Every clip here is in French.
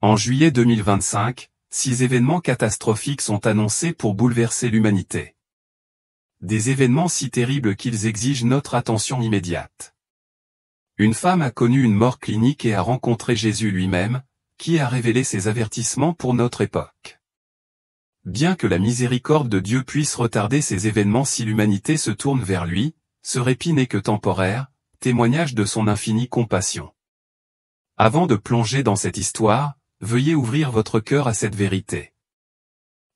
En juillet 2025, 6 événements catastrophiques sont annoncés pour bouleverser l'humanité. Des événements si terribles qu'ils exigent notre attention immédiate. Une femme a connu une mort clinique et a rencontré Jésus lui-même, qui a révélé ses avertissements pour notre époque. Bien que la miséricorde de Dieu puisse retarder ces événements si l'humanité se tourne vers lui, ce répit n'est que temporaire, témoignage de son infinie compassion. Avant de plonger dans cette histoire, veuillez ouvrir votre cœur à cette vérité.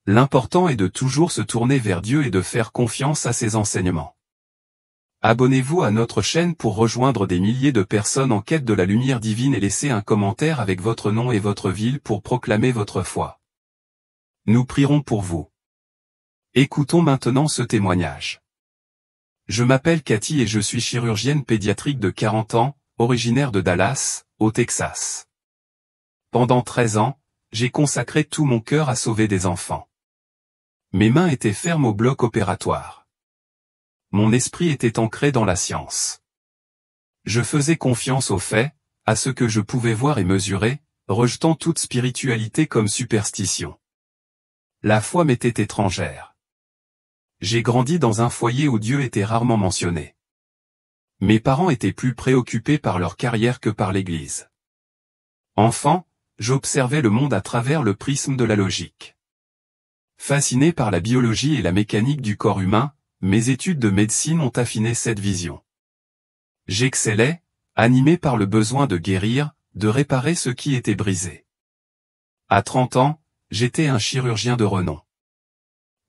L'important est de toujours se tourner vers Dieu et de faire confiance à ses enseignements. Abonnez-vous à notre chaîne pour rejoindre des milliers de personnes en quête de la lumière divine et laissez un commentaire avec votre nom et votre ville pour proclamer votre foi. Nous prierons pour vous. Écoutons maintenant ce témoignage. Je m'appelle Cathy et je suis chirurgienne pédiatrique de 40 ans, originaire de Dallas, au Texas. Pendant 13 ans, j'ai consacré tout mon cœur à sauver des enfants. Mes mains étaient fermes au bloc opératoire. Mon esprit était ancré dans la science. Je faisais confiance aux faits, à ce que je pouvais voir et mesurer, rejetant toute spiritualité comme superstition. La foi m'était étrangère. J'ai grandi dans un foyer où Dieu était rarement mentionné. Mes parents étaient plus préoccupés par leur carrière que par l'Église. Enfant, j'observais le monde à travers le prisme de la logique. Fasciné par la biologie et la mécanique du corps humain, mes études de médecine ont affiné cette vision. J'excellais, animé par le besoin de guérir, de réparer ce qui était brisé. À 30 ans, j'étais un chirurgien de renom.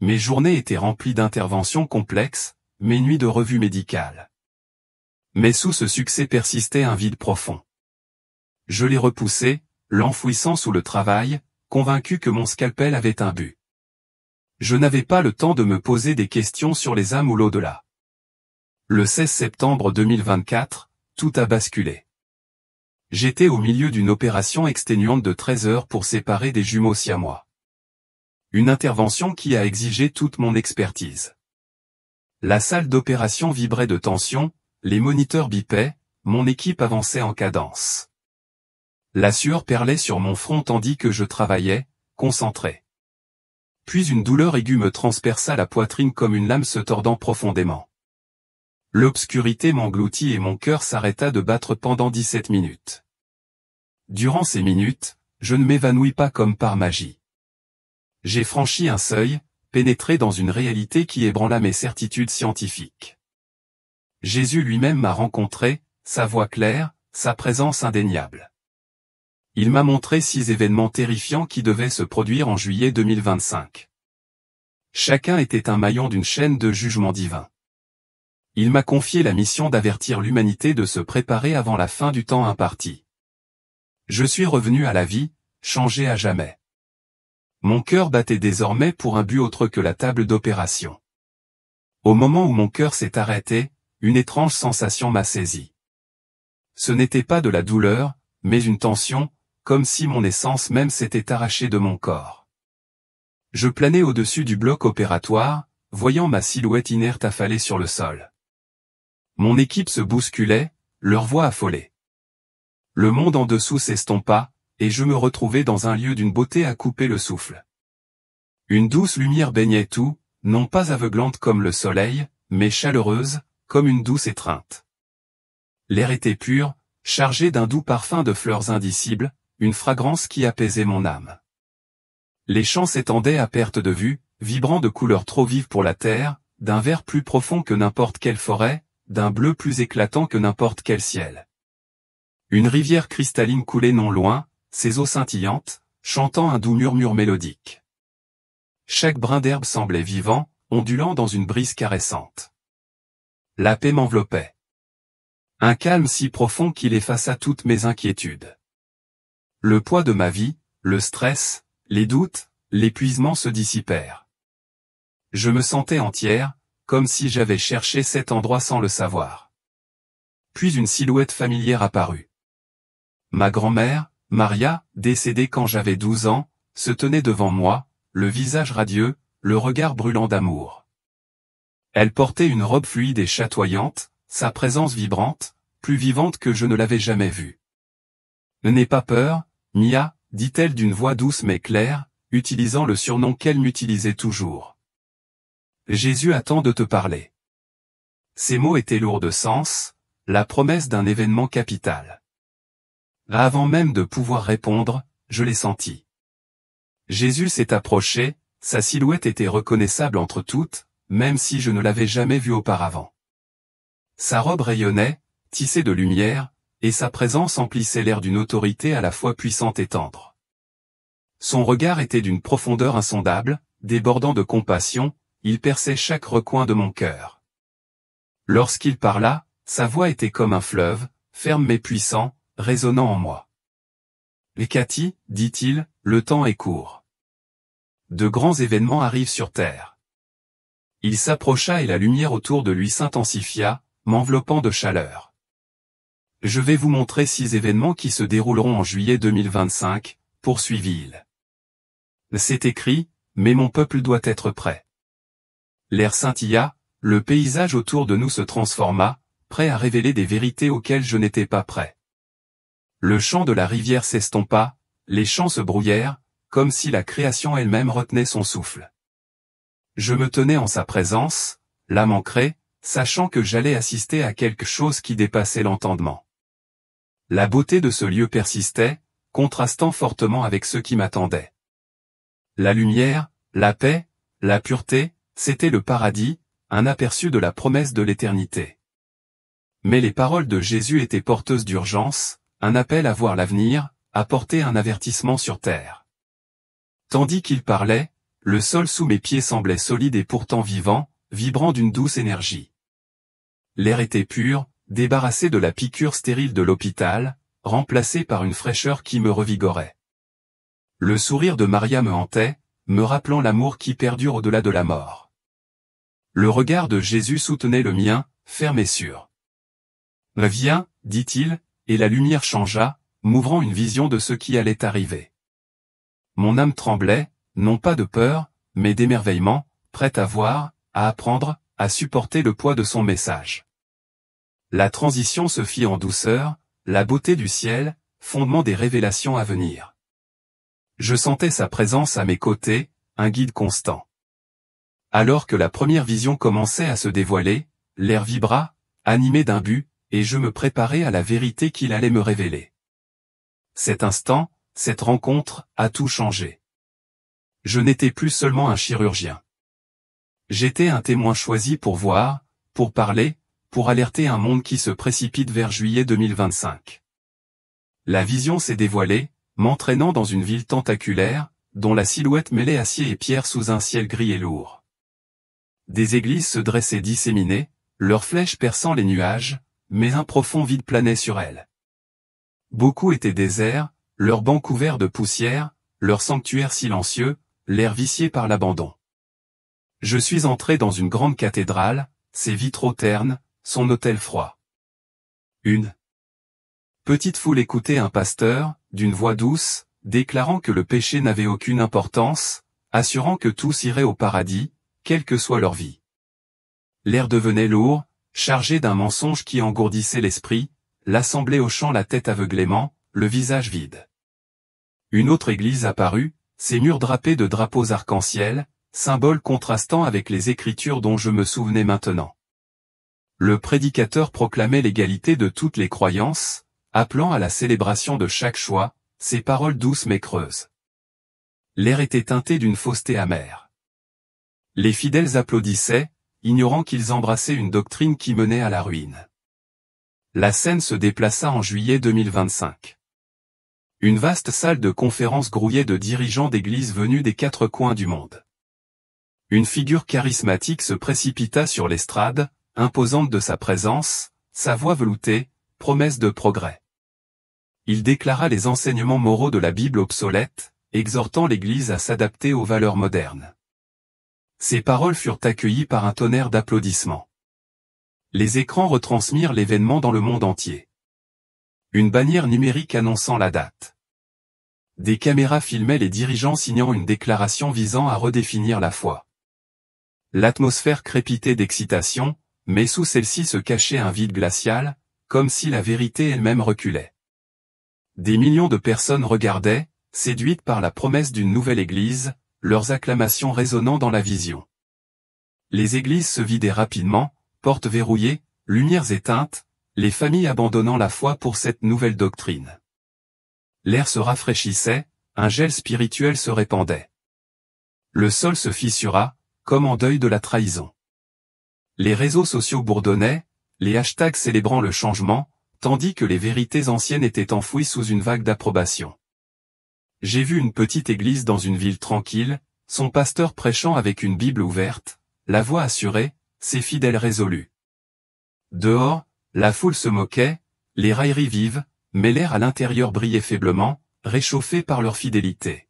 Mes journées étaient remplies d'interventions complexes, mes nuits de revues médicales. Mais sous ce succès persistait un vide profond. Je l'ai repoussé, l'enfouissant sous le travail, convaincu que mon scalpel avait un but. Je n'avais pas le temps de me poser des questions sur les âmes ou l'au-delà. Le 16 septembre 2024, tout a basculé. J'étais au milieu d'une opération exténuante de 13 heures pour séparer des jumeaux siamois. Une intervention qui a exigé toute mon expertise. La salle d'opération vibrait de tension, les moniteurs bipaient, mon équipe avançait en cadence. La sueur perlait sur mon front tandis que je travaillais, concentré. Puis une douleur aiguë me transperça la poitrine comme une lame se tordant profondément. L'obscurité m'engloutit et mon cœur s'arrêta de battre pendant 17 minutes. Durant ces minutes, je ne m'évanouis pas comme par magie. J'ai franchi un seuil, pénétré dans une réalité qui ébranla mes certitudes scientifiques. Jésus lui-même m'a rencontré, sa voix claire, sa présence indéniable. Il m'a montré 6 événements terrifiants qui devaient se produire en juillet 2025. Chacun était un maillon d'une chaîne de jugement divin. Il m'a confié la mission d'avertir l'humanité de se préparer avant la fin du temps imparti. Je suis revenu à la vie, changé à jamais. Mon cœur battait désormais pour un but autre que la table d'opération. Au moment où mon cœur s'est arrêté, une étrange sensation m'a saisi. Ce n'était pas de la douleur, mais une tension, comme si mon essence même s'était arrachée de mon corps. Je planais au-dessus du bloc opératoire, voyant ma silhouette inerte affalée sur le sol. Mon équipe se bousculait, leur voix affolée. Le monde en dessous s'estompa, et je me retrouvais dans un lieu d'une beauté à couper le souffle. Une douce lumière baignait tout, non pas aveuglante comme le soleil, mais chaleureuse, comme une douce étreinte. L'air était pur, chargé d'un doux parfum de fleurs indicibles, une fragrance qui apaisait mon âme. Les champs s'étendaient à perte de vue, vibrant de couleurs trop vives pour la terre, d'un vert plus profond que n'importe quelle forêt, d'un bleu plus éclatant que n'importe quel ciel. Une rivière cristalline coulait non loin, ses eaux scintillantes, chantant un doux murmure mélodique. Chaque brin d'herbe semblait vivant, ondulant dans une brise caressante. La paix m'enveloppait. Un calme si profond qu'il effaça toutes mes inquiétudes. Le poids de ma vie, le stress, les doutes, l'épuisement se dissipèrent. Je me sentais entière, comme si j'avais cherché cet endroit sans le savoir. Puis une silhouette familière apparut. Ma grand-mère, Maria, décédée quand j'avais 12 ans, se tenait devant moi, le visage radieux, le regard brûlant d'amour. Elle portait une robe fluide et chatoyante, sa présence vibrante, plus vivante que je ne l'avais jamais vue. « N'aie pas peur, Mia, dit-elle d'une voix douce mais claire, utilisant le surnom qu'elle m'utilisait toujours. Jésus attend de te parler. Ces mots étaient lourds de sens, la promesse d'un événement capital. Avant même de pouvoir répondre, je l'ai senti. Jésus s'est approché, sa silhouette était reconnaissable entre toutes, même si je ne l'avais jamais vu auparavant. Sa robe rayonnait, tissée de lumière, et sa présence emplissait l'air d'une autorité à la fois puissante et tendre. Son regard était d'une profondeur insondable, débordant de compassion, il perçait chaque recoin de mon cœur. Lorsqu'il parla, sa voix était comme un fleuve, ferme mais puissant, résonnant en moi. « Et Cathy, dit-il, le temps est court. De grands événements arrivent sur Terre. » Il s'approcha et la lumière autour de lui s'intensifia, m'enveloppant de chaleur. « Je vais vous montrer 6 événements qui se dérouleront en juillet 2025, poursuivit-il. C'est écrit, mais mon peuple doit être prêt. » L'air scintilla, le paysage autour de nous se transforma, prêt à révéler des vérités auxquelles je n'étais pas prêt. Le chant de la rivière s'estompa, les chants se brouillèrent, comme si la création elle-même retenait son souffle. Je me tenais en sa présence, l'âme ancrée, sachant que j'allais assister à quelque chose qui dépassait l'entendement. La beauté de ce lieu persistait, contrastant fortement avec ce qui m'attendait. La lumière, la paix, la pureté, c'était le paradis, un aperçu de la promesse de l'éternité. Mais les paroles de Jésus étaient porteuses d'urgence, un appel à voir l'avenir, à porter un avertissement sur terre. Tandis qu'il parlait, le sol sous mes pieds semblait solide et pourtant vivant, vibrant d'une douce énergie. L'air était pur, débarrassé de la piqûre stérile de l'hôpital, remplacé par une fraîcheur qui me revigorait. Le sourire de Maria me hantait, me rappelant l'amour qui perdure au-delà de la mort. Le regard de Jésus soutenait le mien, ferme et sûr. « Viens, dit-il, et la lumière changea, m'ouvrant une vision de ce qui allait arriver. Mon âme tremblait, non pas de peur, mais d'émerveillement, prête à voir, à apprendre, à supporter le poids de son message. La transition se fit en douceur, la beauté du ciel, fondement des révélations à venir. Je sentais sa présence à mes côtés, un guide constant. Alors que la première vision commençait à se dévoiler, l'air vibra, animé d'un but, et je me préparais à la vérité qu'il allait me révéler. Cet instant, cette rencontre, a tout changé. Je n'étais plus seulement un chirurgien. J'étais un témoin choisi pour voir, pour parler, pour alerter un monde qui se précipite vers juillet 2025. La vision s'est dévoilée, m'entraînant dans une ville tentaculaire, dont la silhouette mêlait acier et pierre sous un ciel gris et lourd. Des églises se dressaient disséminées, leurs flèches perçant les nuages, mais un profond vide planait sur elles. Beaucoup étaient déserts, leurs bancs couverts de poussière, leurs sanctuaires silencieux, l'air vicié par l'abandon. Je suis entré dans une grande cathédrale, ses vitraux ternes, son autel froid. Une petite foule écoutait un pasteur, d'une voix douce, déclarant que le péché n'avait aucune importance, assurant que tous iraient au paradis, quelle que soit leur vie. L'air devenait lourd, chargé d'un mensonge qui engourdissait l'esprit, l'assemblée hochant la tête aveuglément, le visage vide. Une autre église apparut, ses murs drapés de drapeaux arc-en-ciel, symboles contrastant avec les écritures dont je me souvenais maintenant. Le prédicateur proclamait l'égalité de toutes les croyances, appelant à la célébration de chaque choix, ses paroles douces mais creuses. L'air était teinté d'une fausseté amère. Les fidèles applaudissaient, ignorant qu'ils embrassaient une doctrine qui menait à la ruine. La scène se déplaça en juillet 2025. Une vaste salle de conférence grouillait de dirigeants d'églises venus des 4 coins du monde. Une figure charismatique se précipita sur l'estrade, imposante de sa présence, sa voix veloutée, promesse de progrès. Il déclara les enseignements moraux de la Bible obsolètes, exhortant l'Église à s'adapter aux valeurs modernes. Ces paroles furent accueillies par un tonnerre d'applaudissements. Les écrans retransmirent l'événement dans le monde entier. Une bannière numérique annonçant la date. Des caméras filmaient les dirigeants signant une déclaration visant à redéfinir la foi. L'atmosphère crépitait d'excitation, mais sous celle-ci se cachait un vide glacial, comme si la vérité elle-même reculait. Des millions de personnes regardaient, séduites par la promesse d'une nouvelle église, leurs acclamations résonnant dans la vision. Les églises se vidaient rapidement, portes verrouillées, lumières éteintes, les familles abandonnant la foi pour cette nouvelle doctrine. L'air se rafraîchissait, un gel spirituel se répandait. Le sol se fissura, comme en deuil de la trahison. Les réseaux sociaux bourdonnaient, les hashtags célébrant le changement, tandis que les vérités anciennes étaient enfouies sous une vague d'approbation. J'ai vu une petite église dans une ville tranquille, son pasteur prêchant avec une Bible ouverte, la voix assurée, ses fidèles résolus. Dehors, la foule se moquait, les railleries vives, mais l'air à l'intérieur brillait faiblement, réchauffé par leur fidélité.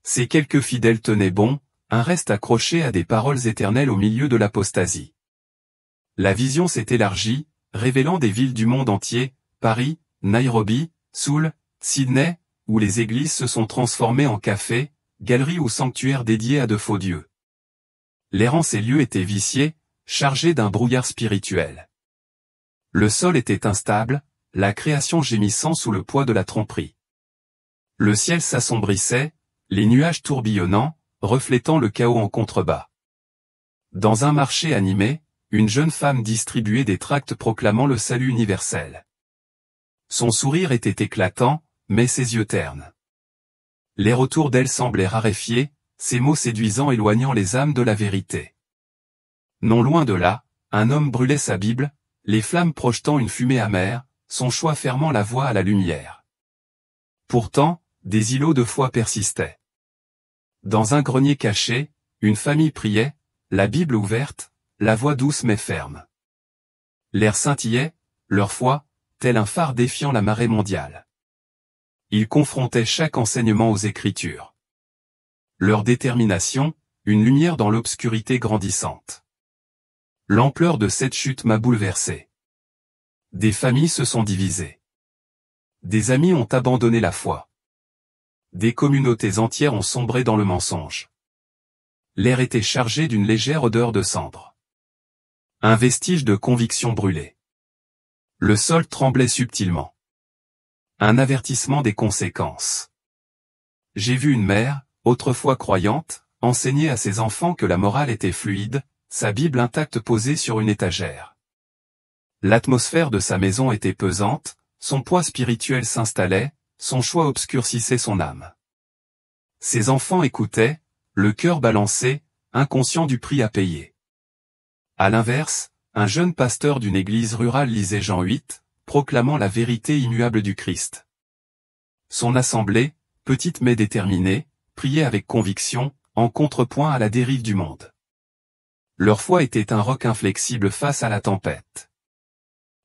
Ces quelques fidèles tenaient bon, un reste accroché à des paroles éternelles au milieu de l'apostasie. La vision s'est élargie, révélant des villes du monde entier, Paris, Nairobi, Seoul, Sydney, où les églises se sont transformées en cafés, galeries ou sanctuaires dédiés à de faux dieux. L'air en ces lieux était vicié, chargé d'un brouillard spirituel. Le sol était instable, la création gémissant sous le poids de la tromperie. Le ciel s'assombrissait, les nuages tourbillonnant, reflétant le chaos en contrebas. Dans un marché animé, une jeune femme distribuait des tracts proclamant le salut universel. Son sourire était éclatant, mais ses yeux ternes. L'air autour d'elle semblait raréfié, ses mots séduisants éloignant les âmes de la vérité. Non loin de là, un homme brûlait sa Bible, les flammes projetant une fumée amère, son choix fermant la voie à la lumière. Pourtant, des îlots de foi persistaient. Dans un grenier caché, une famille priait, la Bible ouverte, la voix douce mais ferme. L'air scintillait, leur foi, tel un phare défiant la marée mondiale. Ils confrontaient chaque enseignement aux Écritures. Leur détermination, une lumière dans l'obscurité grandissante. L'ampleur de cette chute m'a bouleversé. Des familles se sont divisées. Des amis ont abandonné la foi. Des communautés entières ont sombré dans le mensonge. L'air était chargé d'une légère odeur de cendre. Un vestige de conviction brûlée. Le sol tremblait subtilement. Un avertissement des conséquences. J'ai vu une mère, autrefois croyante, enseigner à ses enfants que la morale était fluide, sa Bible intacte posée sur une étagère. L'atmosphère de sa maison était pesante, son poids spirituel s'installait, son choix obscurcissait son âme. Ses enfants écoutaient, le cœur balancé, inconscient du prix à payer. À l'inverse, un jeune pasteur d'une église rurale lisait Jean 8, proclamant la vérité immuable du Christ. Son assemblée, petite mais déterminée, priait avec conviction, en contrepoint à la dérive du monde. Leur foi était un roc inflexible face à la tempête.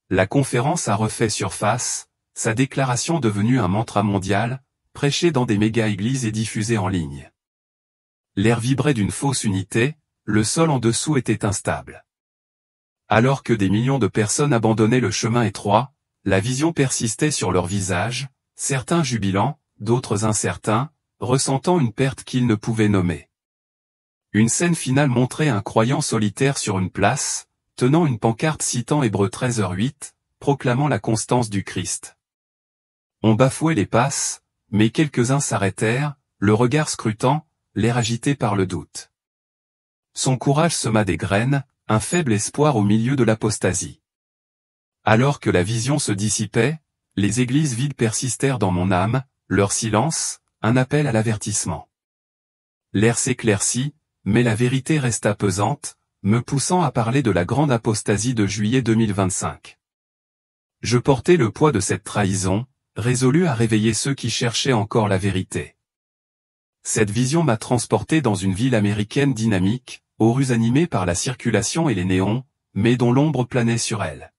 La conférence a refait surface, sa déclaration devenue un mantra mondial, prêché dans des méga-églises et diffusé en ligne. L'air vibrait d'une fausse unité, le sol en dessous était instable. Alors que des millions de personnes abandonnaient le chemin étroit, la vision persistait sur leurs visages, certains jubilants, d'autres incertains, ressentant une perte qu'ils ne pouvaient nommer. Une scène finale montrait un croyant solitaire sur une place, tenant une pancarte citant Hébreux 13h8, proclamant la constance du Christ. On bafouait les passes, mais quelques-uns s'arrêtèrent, le regard scrutant, l'air agité par le doute. Son courage sema des graines, un faible espoir au milieu de l'apostasie. Alors que la vision se dissipait, les églises vides persistèrent dans mon âme, leur silence, un appel à l'avertissement. L'air s'éclaircit, mais la vérité resta pesante, me poussant à parler de la grande apostasie de juillet 2025. Je portais le poids de cette trahison, résolu à réveiller ceux qui cherchaient encore la vérité. Cette vision m'a transporté dans une ville américaine dynamique, aux rues animées par la circulation et les néons, mais dont l'ombre planait sur elle.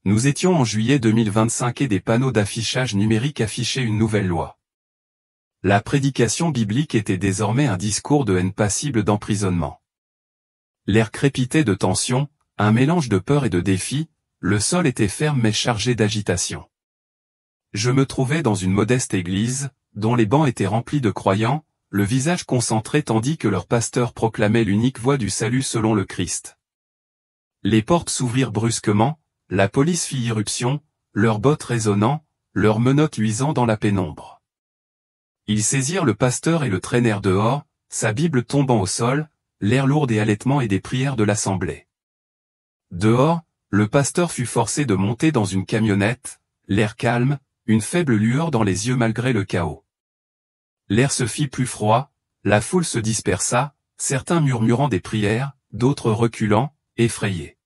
Nous étions en juillet 2025 et des panneaux d'affichage numérique affichaient une nouvelle loi. La prédication biblique était désormais un discours de haine passible d'emprisonnement. L'air crépitait de tension, un mélange de peur et de défi, le sol était ferme mais chargé d'agitation. Je me trouvais dans une modeste église, dont les bancs étaient remplis de croyants, le visage concentré tandis que leur pasteur proclamait l'unique voie du salut selon le Christ. Les portes s'ouvrirent brusquement, la police fit irruption, leurs bottes résonnant, leurs menottes luisant dans la pénombre. Ils saisirent le pasteur et le traînèrent dehors, sa Bible tombant au sol, l'air lourd des halètements et des prières de l'assemblée. Dehors, le pasteur fut forcé de monter dans une camionnette, l'air calme, une faible lueur dans les yeux malgré le chaos. L'air se fit plus froid, la foule se dispersa, certains murmurant des prières, d'autres reculant, effrayés.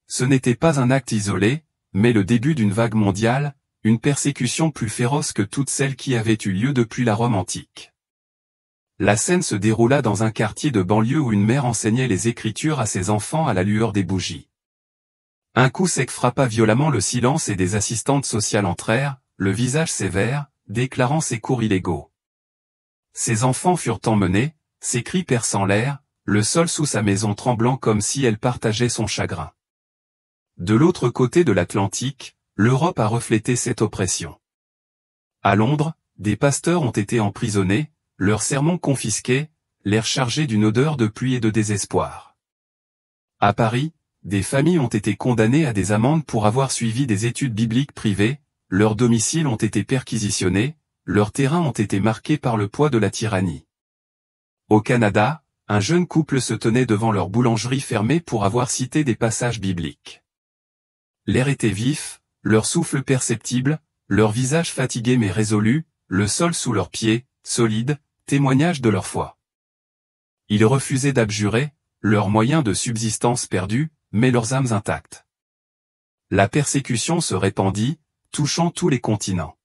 Ce n'était pas un acte isolé, mais le début d'une vague mondiale, une persécution plus féroce que toutes celles qui avaient eu lieu depuis la Rome antique. La scène se déroula dans un quartier de banlieue où une mère enseignait les Écritures à ses enfants à la lueur des bougies. Un coup sec frappa violemment le silence et des assistantes sociales entrèrent, le visage sévère, déclarant ces cours illégaux. Ses enfants furent emmenés, ses cris perçant l'air, le sol sous sa maison tremblant comme si elle partageait son chagrin. De l'autre côté de l'Atlantique, l'Europe a reflété cette oppression. À Londres, des pasteurs ont été emprisonnés, leurs sermons confisqués, l'air chargé d'une odeur de pluie et de désespoir. À Paris, des familles ont été condamnées à des amendes pour avoir suivi des études bibliques privées, leurs domiciles ont été perquisitionnés, leurs terrains ont été marqués par le poids de la tyrannie. Au Canada, un jeune couple se tenait devant leur boulangerie fermée pour avoir cité des passages bibliques. L'air était vif, leur souffle perceptible, leur visage fatigué mais résolu, le sol sous leurs pieds, solide, témoignage de leur foi. Ils refusaient d'abjurer, leurs moyens de subsistance perdus, mais leurs âmes intactes. La persécution se répandit, touchant tous les continents.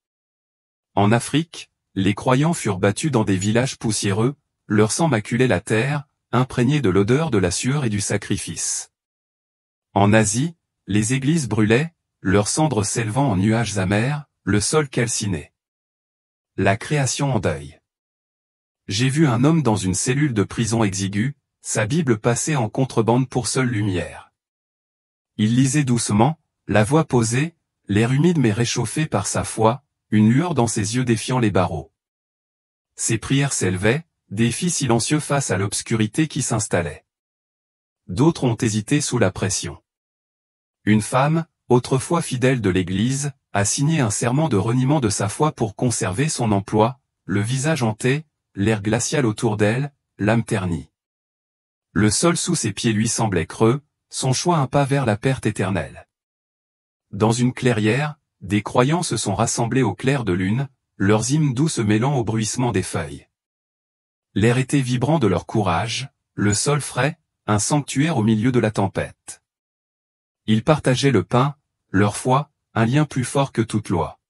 En Afrique, les croyants furent battus dans des villages poussiéreux, leur sang maculait la terre, imprégné de l'odeur de la sueur et du sacrifice. En Asie, les églises brûlaient, leurs cendres s'élevant en nuages amers, le sol calciné. La création en deuil. J'ai vu un homme dans une cellule de prison exiguë, sa Bible passée en contrebande pour seule lumière. Il lisait doucement, la voix posée, l'air humide mais réchauffé par sa foi, une lueur dans ses yeux défiant les barreaux. Ses prières s'élevaient, défi silencieux face à l'obscurité qui s'installait. D'autres ont hésité sous la pression. Une femme, autrefois fidèle de l'Église, a signé un serment de reniement de sa foi pour conserver son emploi, le visage hanté, l'air glacial autour d'elle, l'âme ternie. Le sol sous ses pieds lui semblait creux, son choix un pas vers la perte éternelle. Dans une clairière, des croyants se sont rassemblés au clair de lune, leurs hymnes doux se mêlant au bruissement des feuilles. L'air était vibrant de leur courage, le sol frais, un sanctuaire au milieu de la tempête. Ils partageaient le pain, leur foi, un lien plus fort que toute loi.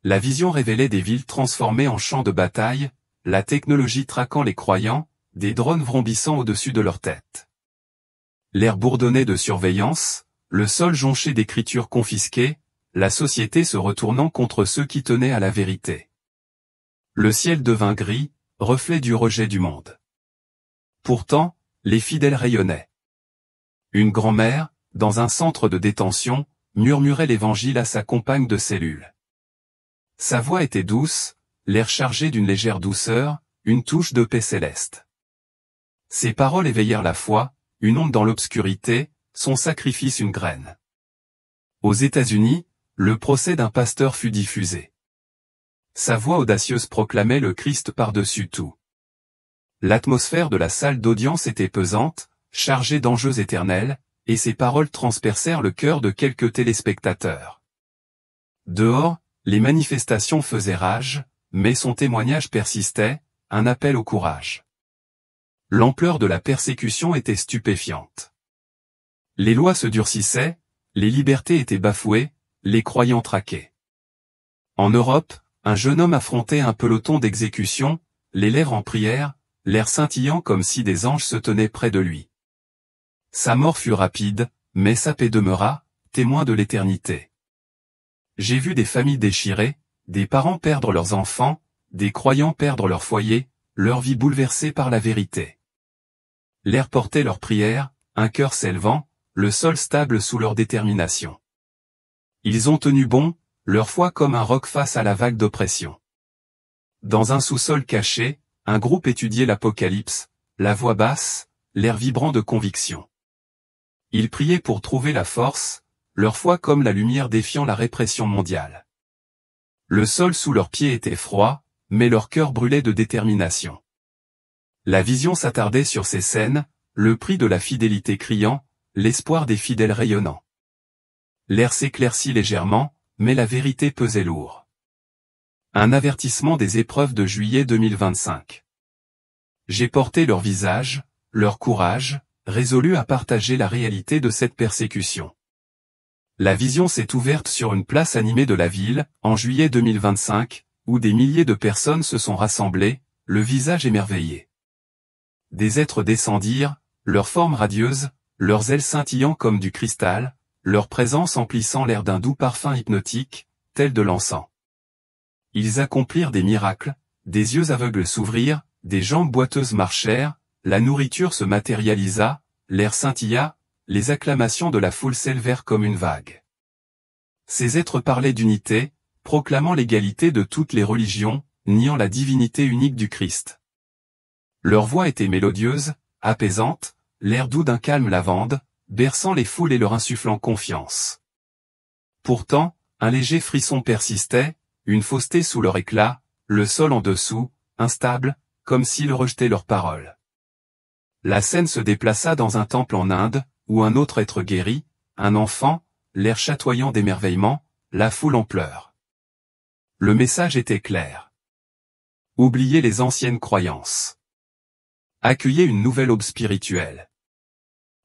La vision révélait des villes transformées en champs de bataille, la technologie traquant les croyants, des drones vrombissant au-dessus de leur tête. L'air bourdonnait de surveillance, le sol jonché d'écritures confisquées, la société se retournant contre ceux qui tenaient à la vérité. Le ciel devint gris, reflet du rejet du monde. Pourtant, les fidèles rayonnaient. Une grand-mère, dans un centre de détention, murmurait l'évangile à sa compagne de cellule. Sa voix était douce, l'air chargé d'une légère douceur, une touche de paix céleste. Ses paroles éveillèrent la foi, une onde dans l'obscurité, son sacrifice une graine. Aux États-Unis, le procès d'un pasteur fut diffusé. Sa voix audacieuse proclamait le Christ par-dessus tout. L'atmosphère de la salle d'audience était pesante, chargée d'enjeux éternels, et ses paroles transpercèrent le cœur de quelques téléspectateurs. Dehors, les manifestations faisaient rage, mais son témoignage persistait, un appel au courage. L'ampleur de la persécution était stupéfiante. Les lois se durcissaient, les libertés étaient bafouées, les croyants traqués. En Europe, un jeune homme affrontait un peloton d'exécution, les lèvres en prière, l'air scintillant comme si des anges se tenaient près de lui. Sa mort fut rapide, mais sa paix demeura, témoin de l'éternité. J'ai vu des familles déchirées, des parents perdre leurs enfants, des croyants perdre leur foyer, leur vie bouleversée par la vérité. L'air portait leurs prières, un cœur s'élevant, le sol stable sous leur détermination. Ils ont tenu bon, leur foi comme un roc face à la vague d'oppression. Dans un sous-sol caché, un groupe étudiait l'Apocalypse, la voix basse, l'air vibrant de conviction. Ils priaient pour trouver la force, leur foi comme la lumière défiant la répression mondiale. Le sol sous leurs pieds était froid, mais leur cœur brûlait de détermination. La vision s'attardait sur ces scènes, le prix de la fidélité criant, l'espoir des fidèles rayonnant. L'air s'éclaircit légèrement, mais la vérité pesait lourd. Un avertissement des épreuves de juillet 2025. J'ai porté leur visage, leur courage, résolus à partager la réalité de cette persécution. La vision s'est ouverte sur une place animée de la ville, en juillet 2025, où des milliers de personnes se sont rassemblées, le visage émerveillé. Des êtres descendirent, leur forme radieuse, leurs ailes scintillant comme du cristal, leur présence emplissant l'air d'un doux parfum hypnotique, tel de l'encens. Ils accomplirent des miracles, des yeux aveugles s'ouvrirent, des jambes boiteuses marchèrent, la nourriture se matérialisa, l'air scintilla, les acclamations de la foule s'élevèrent comme une vague. Ces êtres parlaient d'unité, proclamant l'égalité de toutes les religions, niant la divinité unique du Christ. Leur voix était mélodieuse, apaisante, l'air doux d'un calme lavande, berçant les foules et leur insufflant confiance. Pourtant, un léger frisson persistait, une fausseté sous leur éclat, le sol en dessous, instable, comme s'ils rejetaient leurs paroles. La scène se déplaça dans un temple en Inde, où un autre être guéri, un enfant, l'air chatoyant d'émerveillement, la foule en pleurs. Le message était clair. Oubliez les anciennes croyances. Accueillez une nouvelle aube spirituelle.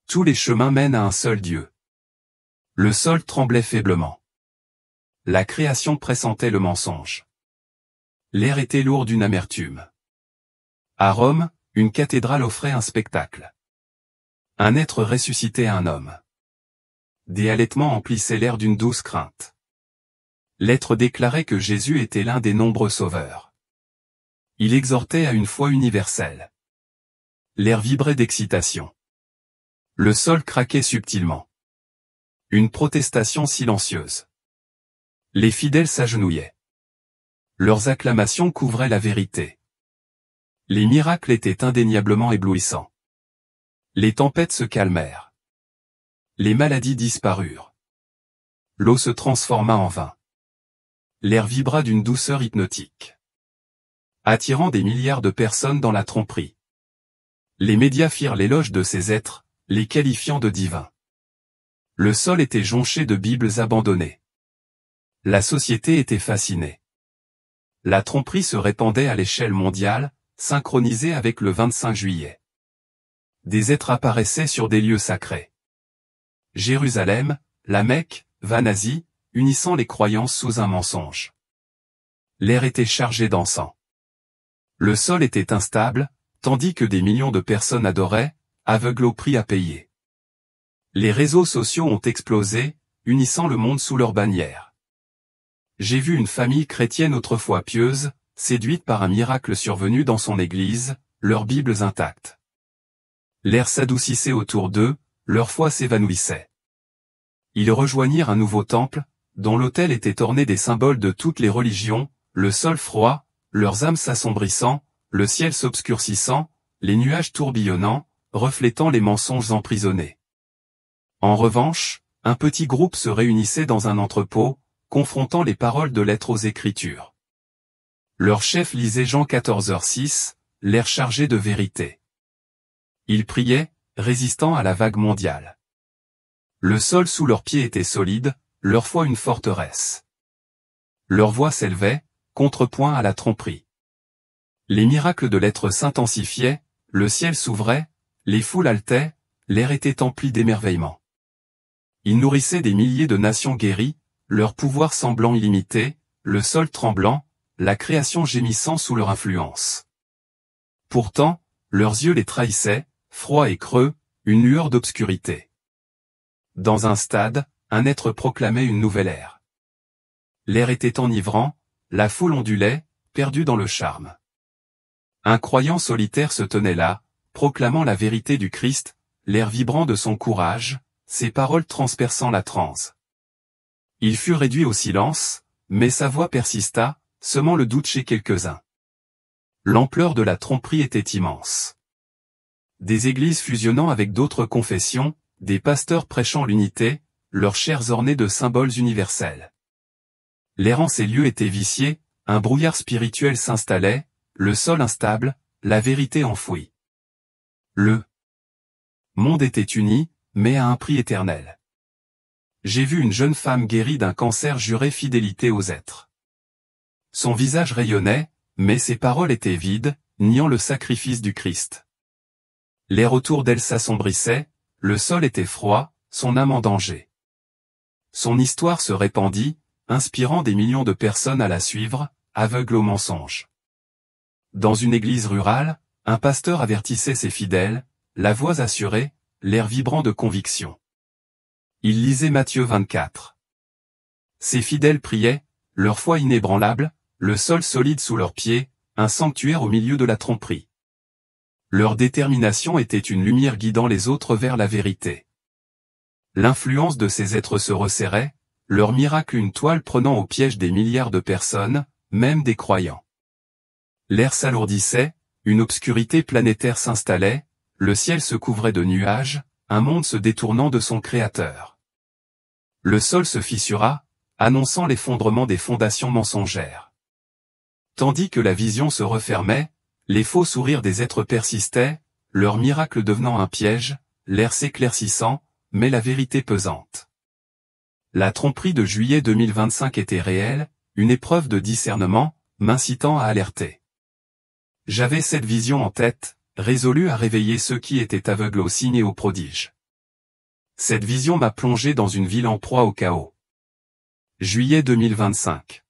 Tous les chemins mènent à un seul Dieu. Le sol tremblait faiblement. La création pressentait le mensonge. L'air était lourd d'une amertume. À Rome, une cathédrale offrait un spectacle. Un être ressuscitait un homme. Des halètements emplissaient l'air d'une douce crainte. L'être déclarait que Jésus était l'un des nombreux sauveurs. Il exhortait à une foi universelle. L'air vibrait d'excitation. Le sol craquait subtilement. Une protestation silencieuse. Les fidèles s'agenouillaient. Leurs acclamations couvraient la vérité. Les miracles étaient indéniablement éblouissants. Les tempêtes se calmèrent. Les maladies disparurent. L'eau se transforma en vin. L'air vibra d'une douceur hypnotique, attirant des milliards de personnes dans la tromperie. Les médias firent l'éloge de ces êtres, les qualifiant de divins. Le sol était jonché de Bibles abandonnées. La société était fascinée. La tromperie se répandait à l'échelle mondiale, synchronisée avec le 25 juillet. Des êtres apparaissaient sur des lieux sacrés. Jérusalem, la Mecque, Vaнаsie, unissant les croyances sous un mensonge. L'air était chargé d'encens. Le sol était instable, tandis que des millions de personnes adoraient, aveugles au prix à payer. Les réseaux sociaux ont explosé, unissant le monde sous leur bannière. J'ai vu une famille chrétienne autrefois pieuse, séduite par un miracle survenu dans son église, leurs Bibles intactes. L'air s'adoucissait autour d'eux, leur foi s'évanouissait. Ils rejoignirent un nouveau temple, dont l'autel était orné des symboles de toutes les religions, le sol froid, leurs âmes s'assombrissant, le ciel s'obscurcissant, les nuages tourbillonnant, reflétant les mensonges emprisonnés. En revanche, un petit groupe se réunissait dans un entrepôt, confrontant les paroles de l'être aux Écritures. Leur chef lisait Jean 14h6, l'air chargé de vérité. Ils priaient, résistant à la vague mondiale. Le sol sous leurs pieds était solide, leur foi une forteresse. Leur voix s'élevait, contrepoint à la tromperie. Les miracles de l'être s'intensifiaient, le ciel s'ouvrait, les foules haletaient, l'air était empli d'émerveillement. Ils nourrissaient des milliers de nations guéries, leur pouvoir semblant illimité, le sol tremblant, la création gémissant sous leur influence. Pourtant, leurs yeux les trahissaient, froids et creux, une lueur d'obscurité. Dans un stade, un être proclamait une nouvelle ère. L'air était enivrant, la foule ondulait, perdue dans le charme. Un croyant solitaire se tenait là, proclamant la vérité du Christ, l'air vibrant de son courage, ses paroles transperçant la transe. Il fut réduit au silence, mais sa voix persista, semant le doute chez quelques-uns. L'ampleur de la tromperie était immense. Des églises fusionnant avec d'autres confessions, des pasteurs prêchant l'unité, leurs chairs ornées de symboles universels. L'air en ces lieux était vicié, un brouillard spirituel s'installait, le sol instable, la vérité enfouie. Le monde était uni, mais à un prix éternel. J'ai vu une jeune femme guérie d'un cancer jurer fidélité aux êtres. Son visage rayonnait, mais ses paroles étaient vides, niant le sacrifice du Christ. L'air autour d'elle s'assombrissait, le sol était froid, son âme en danger. Son histoire se répandit, inspirant des millions de personnes à la suivre, aveugles aux mensonges. Dans une église rurale, un pasteur avertissait ses fidèles, la voix assurée, l'air vibrant de conviction. Il lisait Matthieu 24. Ses fidèles priaient, leur foi inébranlable, le sol solide sous leurs pieds, un sanctuaire au milieu de la tromperie. Leur détermination était une lumière guidant les autres vers la vérité. L'influence de ces êtres se resserrait, leur miracle une toile prenant au piège des milliards de personnes, même des croyants. L'air s'alourdissait, une obscurité planétaire s'installait, le ciel se couvrait de nuages, un monde se détournant de son Créateur. Le sol se fissura, annonçant l'effondrement des fondations mensongères. Tandis que la vision se refermait, les faux sourires des êtres persistaient, leur miracle devenant un piège, l'air s'éclaircissant, mais la vérité pesante. La tromperie de juillet 2025 était réelle, une épreuve de discernement, m'incitant à alerter. J'avais cette vision en tête, résolu à réveiller ceux qui étaient aveugles aux signes et aux prodiges. Cette vision m'a plongé dans une ville en proie au chaos. Juillet 2025.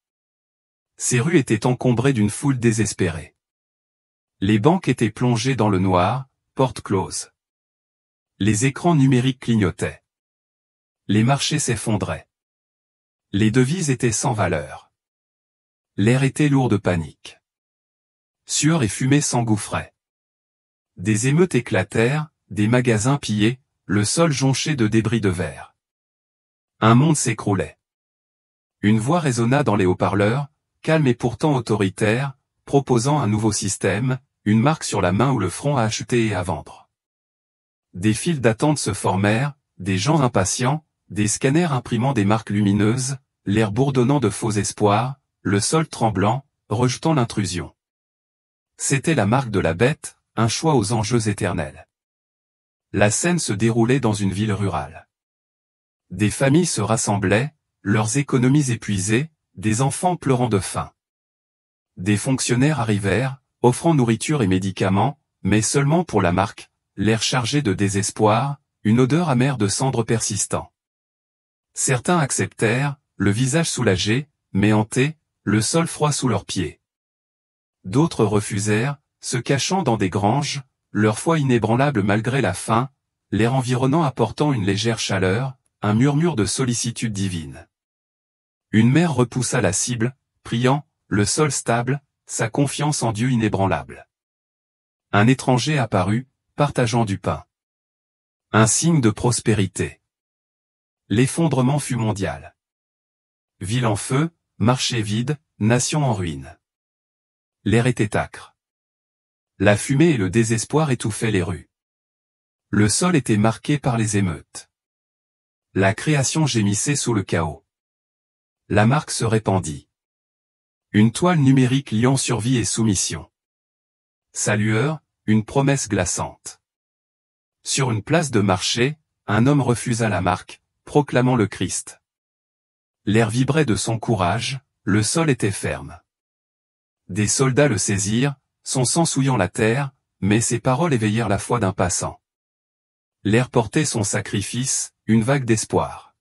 Ces rues étaient encombrées d'une foule désespérée. Les banques étaient plongées dans le noir, portes closes. Les écrans numériques clignotaient. Les marchés s'effondraient. Les devises étaient sans valeur. L'air était lourd de panique. Sueur et fumée s'engouffraient. Des émeutes éclatèrent, des magasins pillés, le sol jonché de débris de verre. Un monde s'écroulait. Une voix résonna dans les haut-parleurs, calme et pourtant autoritaire, proposant un nouveau système, une marque sur la main ou le front à acheter et à vendre. Des files d'attente se formèrent, des gens impatients, des scanners imprimant des marques lumineuses, l'air bourdonnant de faux espoirs, le sol tremblant, rejetant l'intrusion. C'était la marque de la bête, un choix aux enjeux éternels. La scène se déroulait dans une ville rurale. Des familles se rassemblaient, leurs économies épuisées, des enfants pleurant de faim. Des fonctionnaires arrivèrent, offrant nourriture et médicaments, mais seulement pour la marque, l'air chargé de désespoir, une odeur amère de cendres persistant. Certains acceptèrent, le visage soulagé, mais hanté, le sol froid sous leurs pieds. D'autres refusèrent, se cachant dans des granges, leur foi inébranlable malgré la faim, l'air environnant apportant une légère chaleur, un murmure de sollicitude divine. Une mère repoussa la cible, priant, le sol stable, sa confiance en Dieu inébranlable. Un étranger apparut, partageant du pain. Un signe de prospérité. L'effondrement fut mondial. Ville en feu, marché vide, nation en ruine. L'air était âcre. La fumée et le désespoir étouffaient les rues. Le sol était marqué par les émeutes. La création gémissait sous le chaos. La marque se répandit. Une toile numérique liant survie et soumission. Sa lueur, une promesse glaçante. Sur une place de marché, un homme refusa la marque, proclamant le Christ. L'air vibrait de son courage, le sol était ferme. Des soldats le saisirent, son sang souillant la terre, mais ses paroles éveillèrent la foi d'un passant. L'air portait son sacrifice, une vague d'espoir.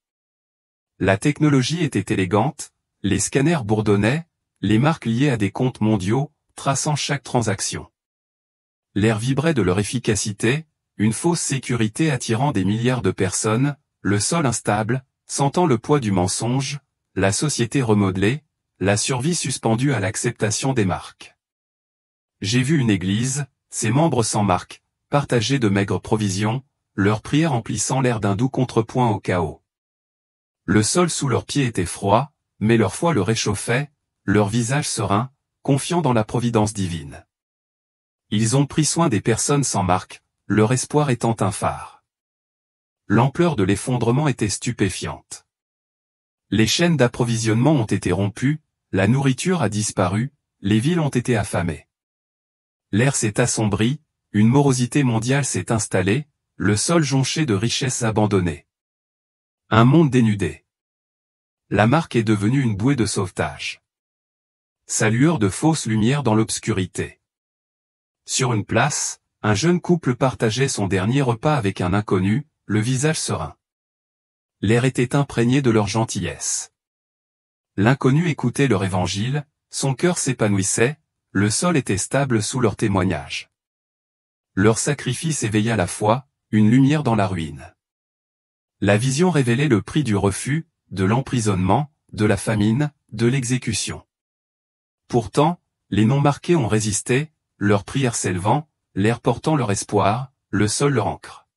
La technologie était élégante, les scanners bourdonnaient, les marques liées à des comptes mondiaux, traçant chaque transaction. L'air vibrait de leur efficacité, une fausse sécurité attirant des milliards de personnes, le sol instable, sentant le poids du mensonge, la société remodelée, la survie suspendue à l'acceptation des marques. J'ai vu une église, ses membres sans marque, partager de maigres provisions, leurs prières emplissant l'air d'un doux contrepoint au chaos. Le sol sous leurs pieds était froid, mais leur foi le réchauffait, leur visage serein, confiant dans la providence divine. Ils ont pris soin des personnes sans marque, leur espoir étant un phare. L'ampleur de l'effondrement était stupéfiante. Les chaînes d'approvisionnement ont été rompues, la nourriture a disparu, les villes ont été affamées. L'air s'est assombri, une morosité mondiale s'est installée, le sol jonché de richesses abandonnées. Un monde dénudé. La marque est devenue une bouée de sauvetage. Sa lueur de fausse lumière dans l'obscurité. Sur une place, un jeune couple partageait son dernier repas avec un inconnu, le visage serein. L'air était imprégné de leur gentillesse. L'inconnu écoutait leur évangile, son cœur s'épanouissait, le sol était stable sous leur témoignage. Leur sacrifice éveilla la foi, une lumière dans la ruine. La vision révélait le prix du refus, de l'emprisonnement, de la famine, de l'exécution. Pourtant, les non-marqués ont résisté, leurs prières s'élevant, l'air portant leur espoir, le sol leur ancre.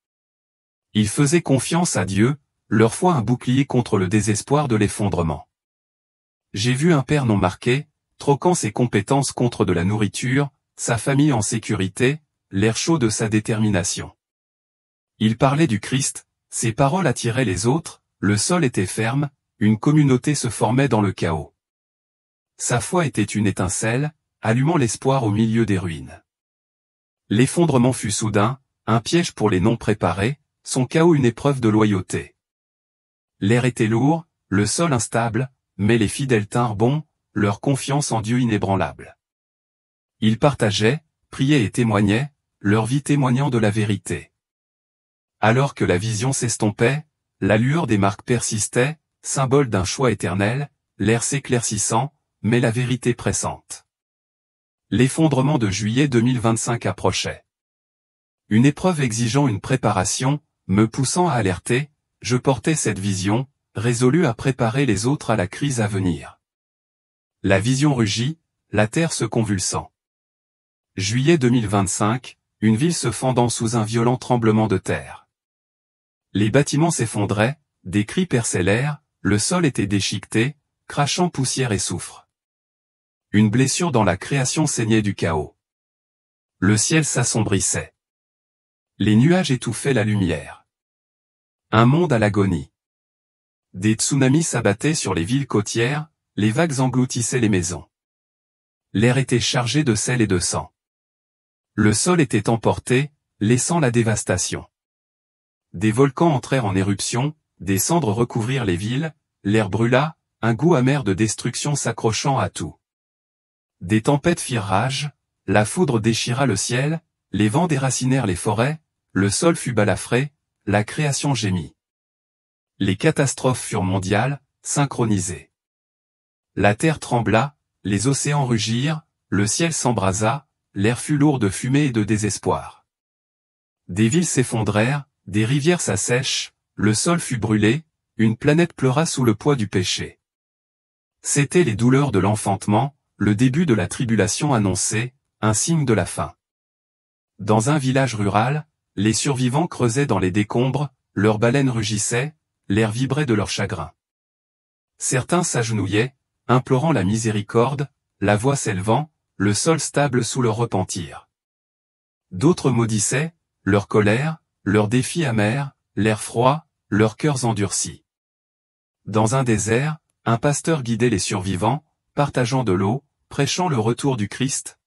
Ils faisaient confiance à Dieu, leur foi un bouclier contre le désespoir de l'effondrement. J'ai vu un père non marqué, troquant ses compétences contre de la nourriture, sa famille en sécurité, l'air chaud de sa détermination. Il parlait du Christ, ses paroles attiraient les autres, le sol était ferme, une communauté se formait dans le chaos. Sa foi était une étincelle, allumant l'espoir au milieu des ruines. L'effondrement fut soudain, un piège pour les non-préparés, son chaos une épreuve de loyauté. L'air était lourd, le sol instable, mais les fidèles tinrent bon, leur confiance en Dieu inébranlable. Ils partageaient, priaient et témoignaient, leur vie témoignant de la vérité. Alors que la vision s'estompait, la lueur des marques persistait, symbole d'un choix éternel, l'air s'éclaircissant, mais la vérité pressante. L'effondrement de juillet 2025 approchait. Une épreuve exigeant une préparation, me poussant à alerter, je portais cette vision, résolu à préparer les autres à la crise à venir. La vision rugit, la terre se convulsant. Juillet 2025, une ville se fendant sous un violent tremblement de terre. Les bâtiments s'effondraient, des cris perçaient l'air, le sol était déchiqueté, crachant poussière et soufre. Une blessure dans la création saignait du chaos. Le ciel s'assombrissait. Les nuages étouffaient la lumière. Un monde à l'agonie. Des tsunamis s'abattaient sur les villes côtières, les vagues engloutissaient les maisons. L'air était chargé de sel et de sang. Le sol était emporté, laissant la dévastation. Des volcans entrèrent en éruption, des cendres recouvrirent les villes, l'air brûla, un goût amer de destruction s'accrochant à tout. Des tempêtes firent rage, la foudre déchira le ciel, les vents déracinèrent les forêts, le sol fut balafré, la création gémit. Les catastrophes furent mondiales, synchronisées. La terre trembla, les océans rugirent, le ciel s'embrasa, l'air fut lourd de fumée et de désespoir. Des villes s'effondrèrent, des rivières s'assèchent, le sol fut brûlé, une planète pleura sous le poids du péché. C'étaient les douleurs de l'enfantement, le début de la tribulation annoncée, un signe de la fin. Dans un village rural, les survivants creusaient dans les décombres, leurs baleines rugissaient, l'air vibrait de leur chagrin. Certains s'agenouillaient, implorant la miséricorde, la voix s'élevant, le sol stable sous leur repentir. D'autres maudissaient, leur colère, leurs défis amers, l'air froid, leurs cœurs endurcis. Dans un désert, un pasteur guidait les survivants, partageant de l'eau, prêchant le retour du Christ.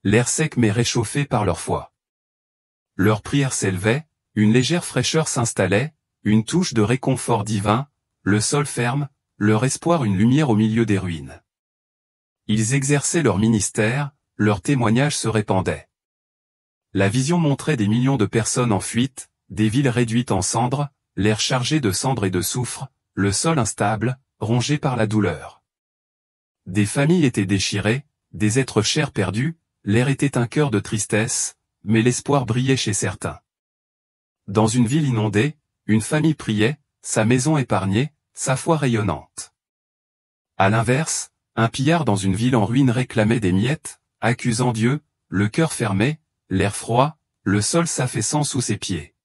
L'air sec mais réchauffé par leur foi. Leurs prières s'élevaient, une légère fraîcheur s'installait, une touche de réconfort divin, le sol ferme, leur espoir une lumière au milieu des ruines. Ils exerçaient leur ministère, leur témoignage se répandait. La vision montrait des millions de personnes en fuite, des villes réduites en cendres, l'air chargé de cendres et de soufre, le sol instable, rongé par la douleur. Des familles étaient déchirées, des êtres chers perdus, l'air était un cœur de tristesse, mais l'espoir brillait chez certains. Dans une ville inondée, une famille priait, sa maison épargnée, sa foi rayonnante. À l'inverse, un pillard dans une ville en ruine réclamait des miettes, accusant Dieu, le cœur fermé, l'air froid, le sol s'affaissant sous ses pieds.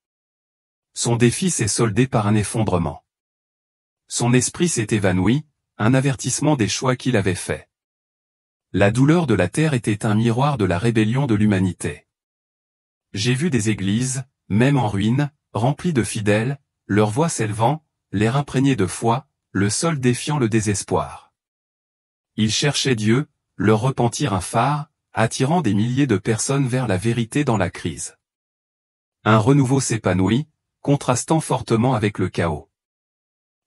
Son défi s'est soldé par un effondrement. Son esprit s'est évanoui, un avertissement des choix qu'il avait faits. La douleur de la terre était un miroir de la rébellion de l'humanité. J'ai vu des églises, même en ruine, remplies de fidèles, leur voix s'élevant, l'air imprégné de foi, le sol défiant le désespoir. Ils cherchaient Dieu, leur repentir un phare, attirant des milliers de personnes vers la vérité dans la crise. Un renouveau s'épanouit, contrastant fortement avec le chaos.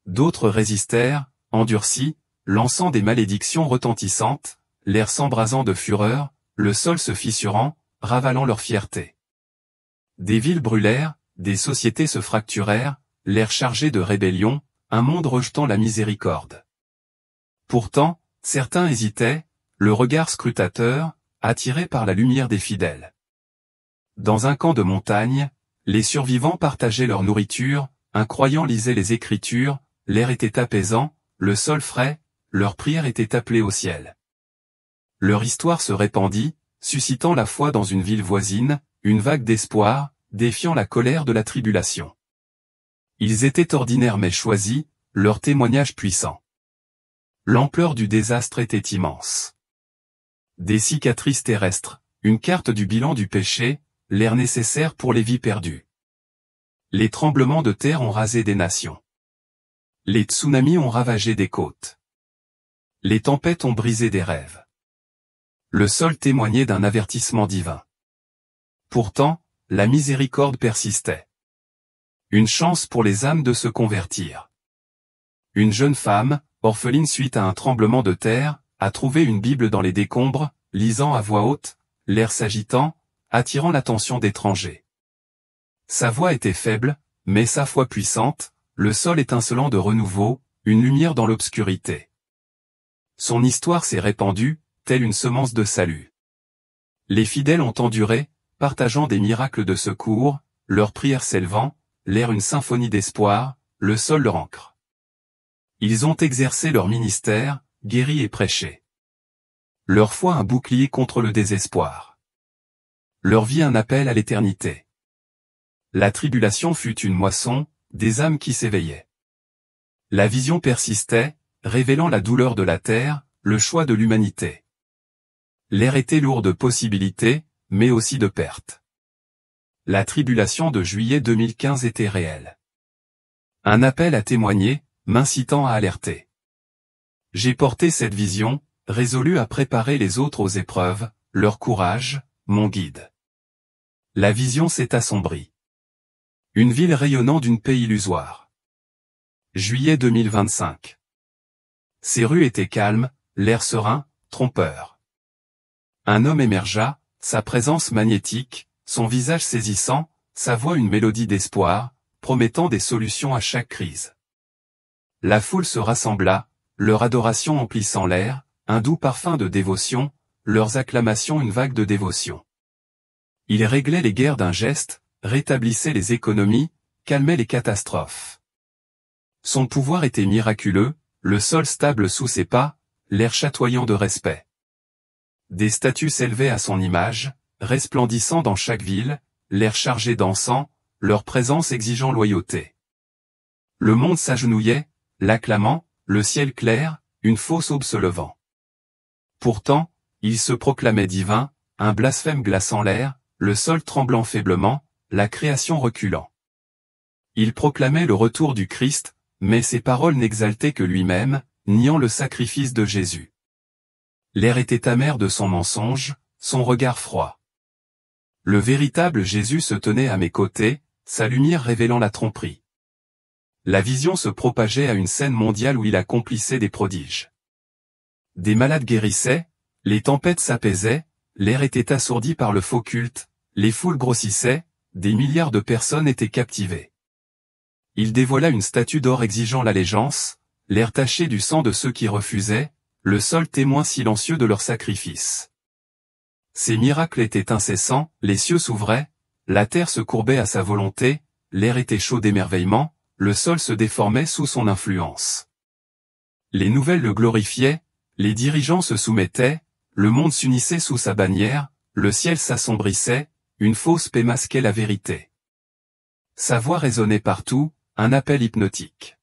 D'autres résistèrent, endurcis, lançant des malédictions retentissantes, l'air s'embrasant de fureur, le sol se fissurant, ravalant leur fierté. Des villes brûlèrent, des sociétés se fracturèrent, l'air chargé de rébellion, un monde rejetant la miséricorde. Pourtant, certains hésitaient, le regard scrutateur, attiré par la lumière des fidèles. Dans un camp de montagne, les survivants partageaient leur nourriture, un croyant lisait les Écritures, l'air était apaisant, le sol frais, leur prière était appelée au ciel. Leur histoire se répandit, suscitant la foi dans une ville voisine, une vague d'espoir, défiant la colère de la tribulation. Ils étaient ordinaires mais choisis, leur témoignage puissant. L'ampleur du désastre était immense. Des cicatrices terrestres, une carte du bilan du péché, l'air nécessaire pour les vies perdues. Les tremblements de terre ont rasé des nations. Les tsunamis ont ravagé des côtes. Les tempêtes ont brisé des rêves. Le sol témoignait d'un avertissement divin. Pourtant, la miséricorde persistait. Une chance pour les âmes de se convertir. Une jeune femme, orpheline suite à un tremblement de terre, a trouvé une Bible dans les décombres, lisant à voix haute, l'air s'agitant, attirant l'attention d'étrangers. Sa voix était faible, mais sa foi puissante, le sol étincelant de renouveau, une lumière dans l'obscurité. Son histoire s'est répandue, telle une semence de salut. Les fidèles ont enduré, partageant des miracles de secours, leurs prières s'élevant, l'air une symphonie d'espoir, le sol leur ancre. Ils ont exercé leur ministère, guéri et prêché. Leur foi un bouclier contre le désespoir. Leur vie un appel à l'éternité. La tribulation fut une moisson, des âmes qui s'éveillaient. La vision persistait, révélant la douleur de la terre, le choix de l'humanité. L'air était lourd de possibilités, mais aussi de pertes. La tribulation de juillet 2015 était réelle. Un appel à témoigner, m'incitant à alerter. J'ai porté cette vision, résolu à préparer les autres aux épreuves, leur courage, mon guide. La vision s'est assombrie. Une ville rayonnant d'une paix illusoire. Juillet 2025. Ces rues étaient calmes, l'air serein, trompeur. Un homme émergea, sa présence magnétique, son visage saisissant, sa voix une mélodie d'espoir, promettant des solutions à chaque crise. La foule se rassembla, leur adoration emplissant l'air, un doux parfum de dévotion, leurs acclamations une vague de dévotion. Il réglait les guerres d'un geste, rétablissait les économies, calmait les catastrophes. Son pouvoir était miraculeux, le sol stable sous ses pas, l'air chatoyant de respect. Des statues s'élevaient à son image, resplendissant dans chaque ville, l'air chargé d'encens, leur présence exigeant loyauté. Le monde s'agenouillait, l'acclamant, le ciel clair, une fausse aube se levant. Pourtant, il se proclamait divin, un blasphème glaçant l'air, le sol tremblant faiblement, la création reculant. Il proclamait le retour du Christ, mais ses paroles n'exaltaient que lui-même, niant le sacrifice de Jésus. L'air était amer de son mensonge, son regard froid. Le véritable Jésus se tenait à mes côtés, sa lumière révélant la tromperie. La vision se propageait à une scène mondiale où il accomplissait des prodiges. Des malades guérissaient, les tempêtes s'apaisaient, l'air était assourdi par le faux culte, les foules grossissaient, des milliards de personnes étaient captivées. Il dévoila une statue d'or exigeant l'allégeance, l'air taché du sang de ceux qui refusaient, le seul témoin silencieux de leur sacrifice. Ces miracles étaient incessants, les cieux s'ouvraient, la terre se courbait à sa volonté, l'air était chaud d'émerveillement, le sol se déformait sous son influence. Les nouvelles le glorifiaient, les dirigeants se soumettaient, le monde s'unissait sous sa bannière, le ciel s'assombrissait, une fausse paix masquait la vérité. Sa voix résonnait partout, un appel hypnotique.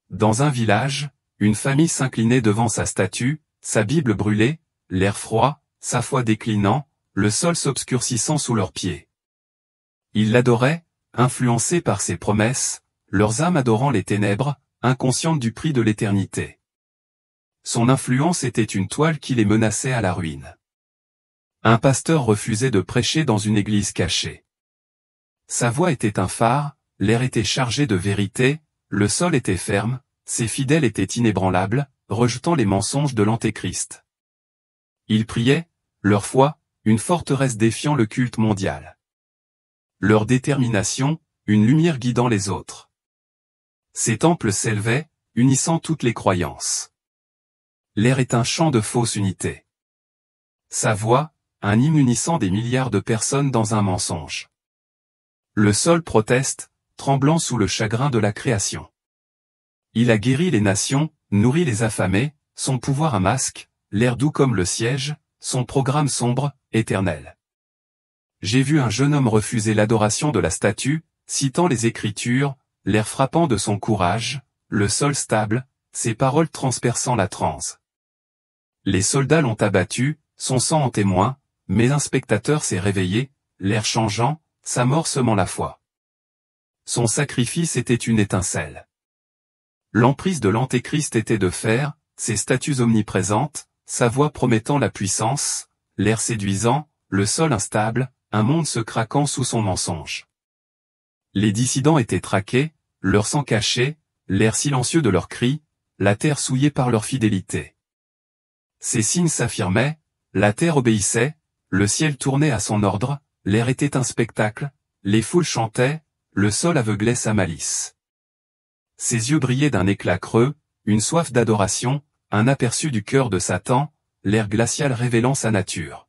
Dans un village, une famille s'inclinait devant sa statue, sa Bible brûlée, l'air froid, sa foi déclinant, le sol s'obscurcissant sous leurs pieds. Ils l'adoraient, influencés par ses promesses, leurs âmes adorant les ténèbres, inconscientes du prix de l'éternité. son influence était une toile qui les menaçait à la ruine. Un pasteur refusait de prêcher dans une église cachée. Sa voix était un phare, l'air était chargé de vérité, le sol était ferme, ses fidèles étaient inébranlables, rejetant les mensonges de l'Antéchrist. Ils priaient, leur foi, une forteresse défiant le culte mondial. Leur détermination, une lumière guidant les autres. Ces temples s'élevaient, unissant toutes les croyances. L'air est un chant de fausse unité. Sa voix, un hymne unissant des milliards de personnes dans un mensonge. Le sol proteste, tremblant sous le chagrin de la création. Il a guéri les nations, nourri les affamés, son pouvoir un masque, l'air doux comme le siège, son programme sombre, éternel. J'ai vu un jeune homme refuser l'adoration de la statue, citant les Écritures, l'air frappant de son courage, le sol stable, ses paroles transperçant la transe. Les soldats l'ont abattu, son sang en témoin, mais un spectateur s'est réveillé, l'air changeant, sa mort semant la foi. Son sacrifice était une étincelle. L'emprise de l'Antéchrist était de fer, ses statues omniprésentes, sa voix promettant la puissance, l'air séduisant, le sol instable, un monde se craquant sous son mensonge. Les dissidents étaient traqués, leur sang caché, l'air silencieux de leurs cris, la terre souillée par leur fidélité. Ces signes s'affirmaient, la terre obéissait, le ciel tournait à son ordre, l'air était un spectacle, les foules chantaient, le sol aveuglait sa malice. Ses yeux brillaient d'un éclat creux, une soif d'adoration, un aperçu du cœur de Satan, l'air glacial révélant sa nature.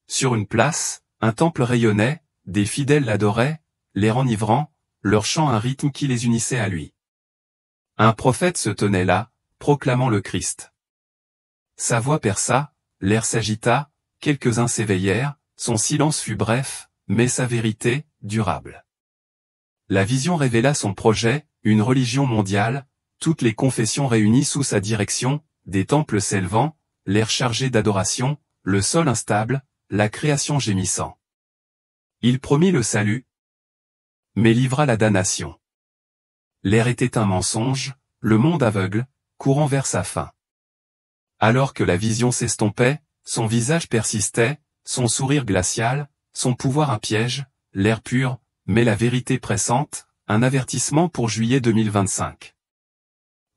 Sur une place, un temple rayonnait, des fidèles l'adoraient, l'air enivrant, leur chant un rythme qui les unissait à lui. Un prophète se tenait là, proclamant le Christ. Sa voix perça, l'air s'agita, quelques-uns s'éveillèrent, son silence fut bref, mais sa vérité, durable. La vision révéla son projet, une religion mondiale, toutes les confessions réunies sous sa direction, des temples s'élevant, l'air chargé d'adoration, le sol instable, la création gémissant. Il promit le salut, mais livra la damnation. L'air était un mensonge, le monde aveugle, courant vers sa fin. Alors que la vision s'estompait, son visage persistait, son sourire glacial, son pouvoir un piège, l'air pur, mais la vérité pressante, un avertissement pour juillet 2025.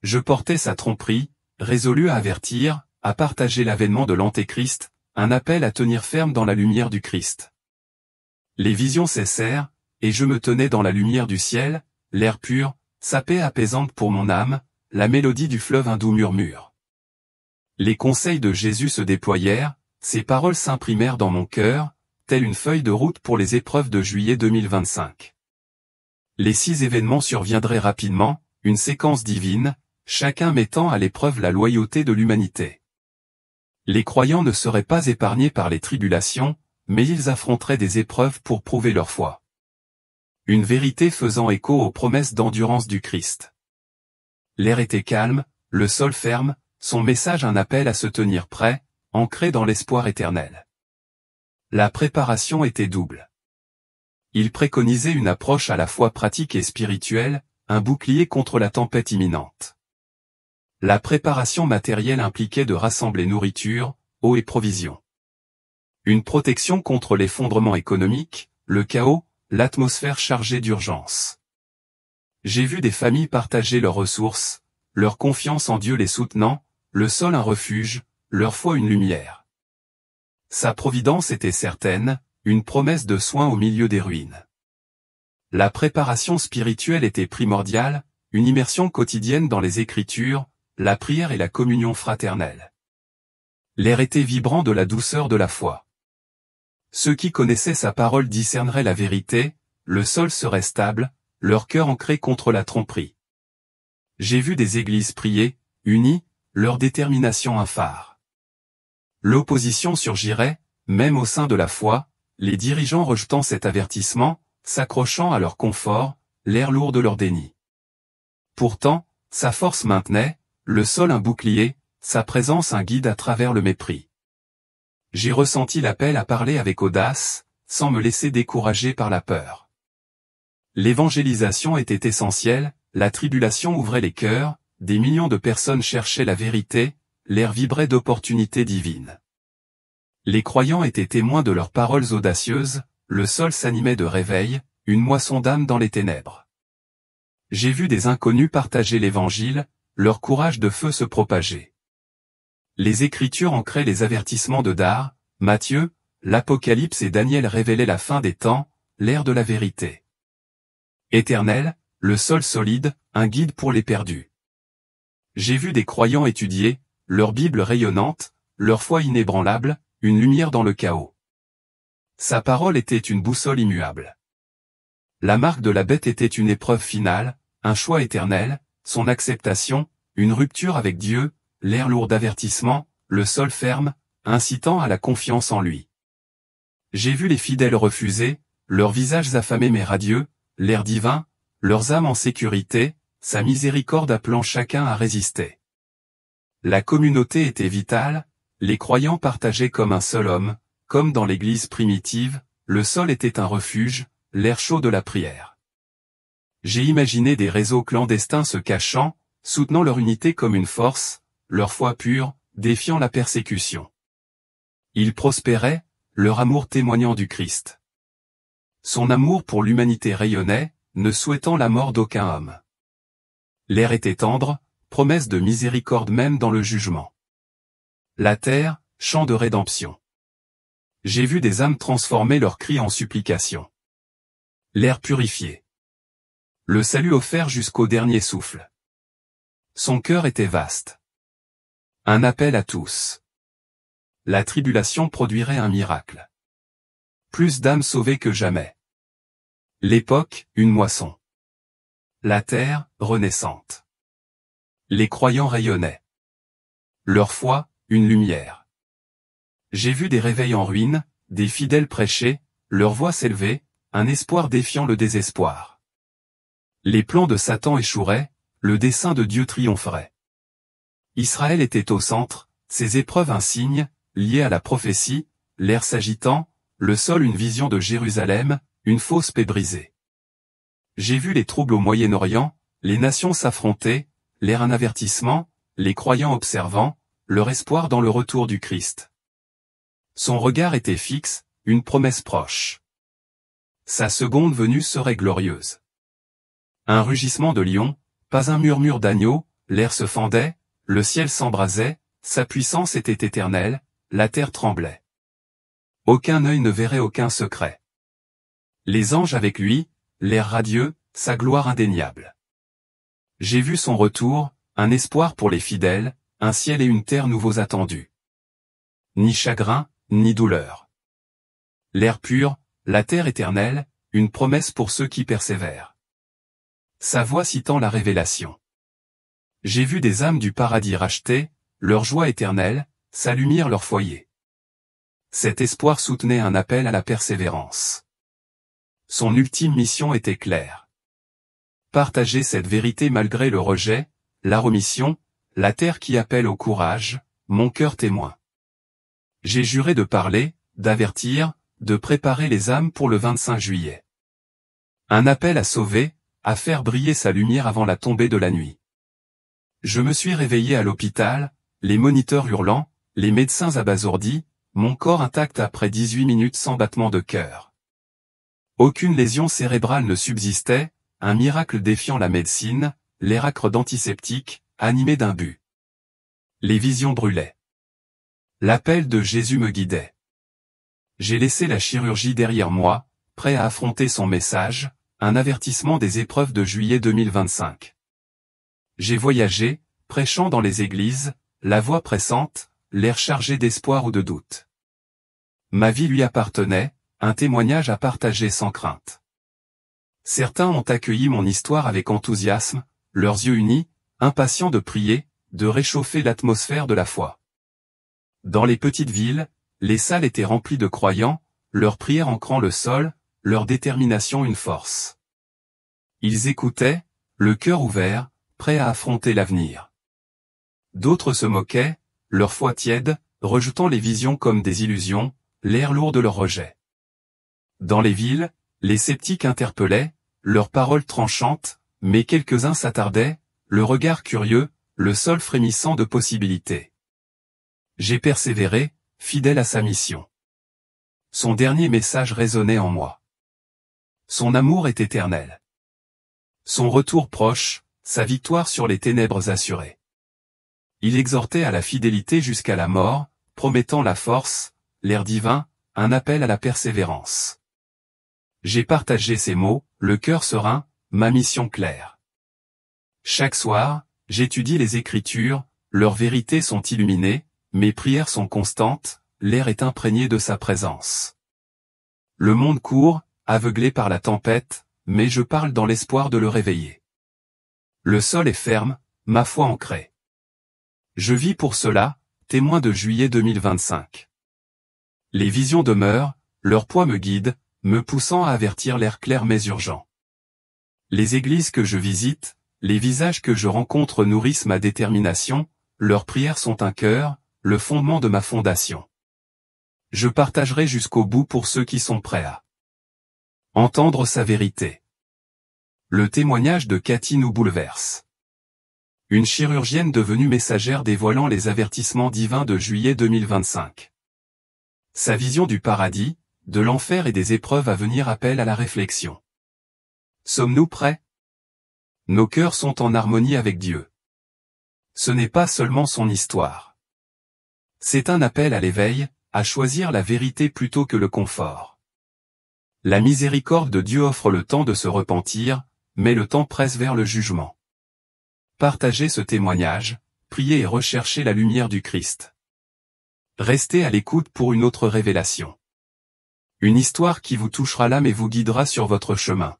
Je portais sa tromperie, résolu à avertir, à partager l'avènement de l'Antéchrist, un appel à tenir ferme dans la lumière du Christ. Les visions cessèrent, et je me tenais dans la lumière du ciel, l'air pur, sa paix apaisante pour mon âme, la mélodie du fleuve un doux murmure. Les conseils de Jésus se déployèrent, ses paroles s'imprimèrent dans mon cœur, telle une feuille de route pour les épreuves de juillet 2025. Les 6 événements surviendraient rapidement, une séquence divine, chacun mettant à l'épreuve la loyauté de l'humanité. Les croyants ne seraient pas épargnés par les tribulations, mais ils affronteraient des épreuves pour prouver leur foi. Une vérité faisant écho aux promesses d'endurance du Christ. L'air était calme, le sol ferme, son message un appel à se tenir prêt, ancré dans l'espoir éternel. La préparation était double. Il préconisait une approche à la fois pratique et spirituelle, un bouclier contre la tempête imminente. La préparation matérielle impliquait de rassembler nourriture, eau et provisions. Une protection contre l'effondrement économique, le chaos, l'atmosphère chargée d'urgence. J'ai vu des familles partager leurs ressources, leur confiance en Dieu les soutenant, le sol un refuge, leur foi une lumière. Sa providence était certaine, une promesse de soins au milieu des ruines. La préparation spirituelle était primordiale, une immersion quotidienne dans les Écritures, la prière et la communion fraternelle. L'air était vibrant de la douceur de la foi. Ceux qui connaissaient sa parole discerneraient la vérité, le sol serait stable, leur cœur ancré contre la tromperie. J'ai vu des églises prier, unies, leur détermination un phare. L'opposition surgirait, même au sein de la foi, les dirigeants rejetant cet avertissement, s'accrochant à leur confort, l'air lourd de leur déni. Pourtant, sa force maintenait, le sol un bouclier, sa présence un guide à travers le mépris. J'ai ressenti l'appel à parler avec audace, sans me laisser décourager par la peur. L'évangélisation était essentielle, la tribulation ouvrait les cœurs, des millions de personnes cherchaient la vérité, l'air vibrait d'opportunités divines. Les croyants étaient témoins de leurs paroles audacieuses, le sol s'animait de réveil, une moisson d'âmes dans les ténèbres. J'ai vu des inconnus partager l'évangile, leur courage de feu se propager. Les Écritures ancraient les avertissements de Dar, Matthieu, l'Apocalypse et Daniel révélaient la fin des temps, l'ère de la vérité. Éternel, le sol solide, un guide pour les perdus. J'ai vu des croyants étudier, leur Bible rayonnante, leur foi inébranlable, une lumière dans le chaos. Sa parole était une boussole immuable. La marque de la bête était une épreuve finale, un choix éternel, son acceptation, une rupture avec Dieu, l'air lourd d'avertissement, le sol ferme, incitant à la confiance en lui. J'ai vu les fidèles refuser, leurs visages affamés mais radieux, l'air divin, leurs âmes en sécurité, sa miséricorde appelant chacun à résister. La communauté était vitale, les croyants partageaient comme un seul homme, comme dans l'église primitive, le sol était un refuge, l'air chaud de la prière. J'ai imaginé des réseaux clandestins se cachant, soutenant leur unité comme une force, leur foi pure, défiant la persécution. Ils prospéraient, leur amour témoignant du Christ. Son amour pour l'humanité rayonnait, ne souhaitant la mort d'aucun homme. L'air était tendre, promesse de miséricorde même dans le jugement. La terre, champ de rédemption. J'ai vu des âmes transformer leurs cris en supplications. L'air purifié. Le salut offert jusqu'au dernier souffle. Son cœur était vaste. Un appel à tous. La tribulation produirait un miracle. Plus d'âmes sauvées que jamais. L'époque, une moisson. La terre, renaissante. Les croyants rayonnaient. Leur foi, une lumière. J'ai vu des réveils en ruine, des fidèles prêcher, leur voix s'élever, un espoir défiant le désespoir. Les plans de Satan échoueraient, le dessein de Dieu triompherait. Israël était au centre, ses épreuves un signe, lié à la prophétie, l'air s'agitant, le sol une vision de Jérusalem, une fausse paix brisée. J'ai vu les troubles au Moyen-Orient, les nations s'affronter, l'air un avertissement, les croyants observant, leur espoir dans le retour du Christ. Son regard était fixe, une promesse proche. Sa seconde venue serait glorieuse. Un rugissement de lion, pas un murmure d'agneau, l'air se fendait, le ciel s'embrasait, sa puissance était éternelle, la terre tremblait. Aucun œil ne verrait aucun secret. Les anges avec lui, l'air radieux, sa gloire indéniable. J'ai vu son retour, un espoir pour les fidèles, un ciel et une terre nouveaux attendus. Ni chagrin, ni douleur. L'air pur, la terre éternelle, une promesse pour ceux qui persévèrent. Sa voix citant la révélation. J'ai vu des âmes du paradis rachetées, leur joie éternelle, sa lumière leur foyer. Cet espoir soutenait un appel à la persévérance. Son ultime mission était claire. Partager cette vérité malgré le rejet, la remission, la terre qui appelle au courage, mon cœur témoin. J'ai juré de parler, d'avertir, de préparer les âmes pour le 25 juillet. Un appel à sauver, à faire briller sa lumière avant la tombée de la nuit. Je me suis réveillé à l'hôpital, les moniteurs hurlant, les médecins abasourdis, mon corps intact après 18 minutes sans battement de cœur. Aucune lésion cérébrale ne subsistait, un miracle défiant la médecine, l'air acre d'antiseptique, animé d'un but. Les visions brûlaient. L'appel de Jésus me guidait. J'ai laissé la chirurgie derrière moi, prêt à affronter son message, un avertissement des épreuves de juillet 2025. J'ai voyagé, prêchant dans les églises, la voix pressante, l'air chargé d'espoir ou de doute. Ma vie lui appartenait, un témoignage à partager sans crainte. Certains ont accueilli mon histoire avec enthousiasme, leurs yeux unis, impatients de prier, de réchauffer l'atmosphère de la foi. Dans les petites villes, les salles étaient remplies de croyants, leurs prières ancrant le sol, leur détermination une force. Ils écoutaient, le cœur ouvert, prêts à affronter l'avenir. D'autres se moquaient, leur foi tiède, rejetant les visions comme des illusions, l'air lourd de leur rejet. Dans les villes, les sceptiques interpellaient, leurs paroles tranchantes, mais quelques-uns s'attardaient, le regard curieux, le sol frémissant de possibilités. J'ai persévéré, fidèle à sa mission. Son dernier message résonnait en moi. Son amour est éternel. Son retour proche, sa victoire sur les ténèbres assurée. Il exhortait à la fidélité jusqu'à la mort, promettant la force, l'air divin, un appel à la persévérance. J'ai partagé ces mots, le cœur serein, ma mission claire. Chaque soir, j'étudie les Écritures, leurs vérités sont illuminées, mes prières sont constantes, l'air est imprégné de sa présence. Le monde court, aveuglé par la tempête, mais je parle dans l'espoir de le réveiller. Le sol est ferme, ma foi ancrée. Je vis pour cela, témoin de juillet 2025. Les visions demeurent, leur poids me guide, me poussant à avertir l'air clair mais urgent. Les églises que je visite, les visages que je rencontre nourrissent ma détermination, leurs prières sont un cœur, le fondement de ma fondation. Je partagerai jusqu'au bout pour ceux qui sont prêts à entendre sa vérité. Le témoignage de Cathy nous bouleverse. Une chirurgienne devenue messagère dévoilant les avertissements divins de juillet 2025. Sa vision du paradis, de l'enfer et des épreuves à venir appelle à la réflexion. Sommes-nous prêts? Nos cœurs sont en harmonie avec Dieu. Ce n'est pas seulement son histoire. C'est un appel à l'éveil, à choisir la vérité plutôt que le confort. La miséricorde de Dieu offre le temps de se repentir, mais le temps presse vers le jugement. Partagez ce témoignage, priez et recherchez la lumière du Christ. Restez à l'écoute pour une autre révélation. Une histoire qui vous touchera l'âme et vous guidera sur votre chemin.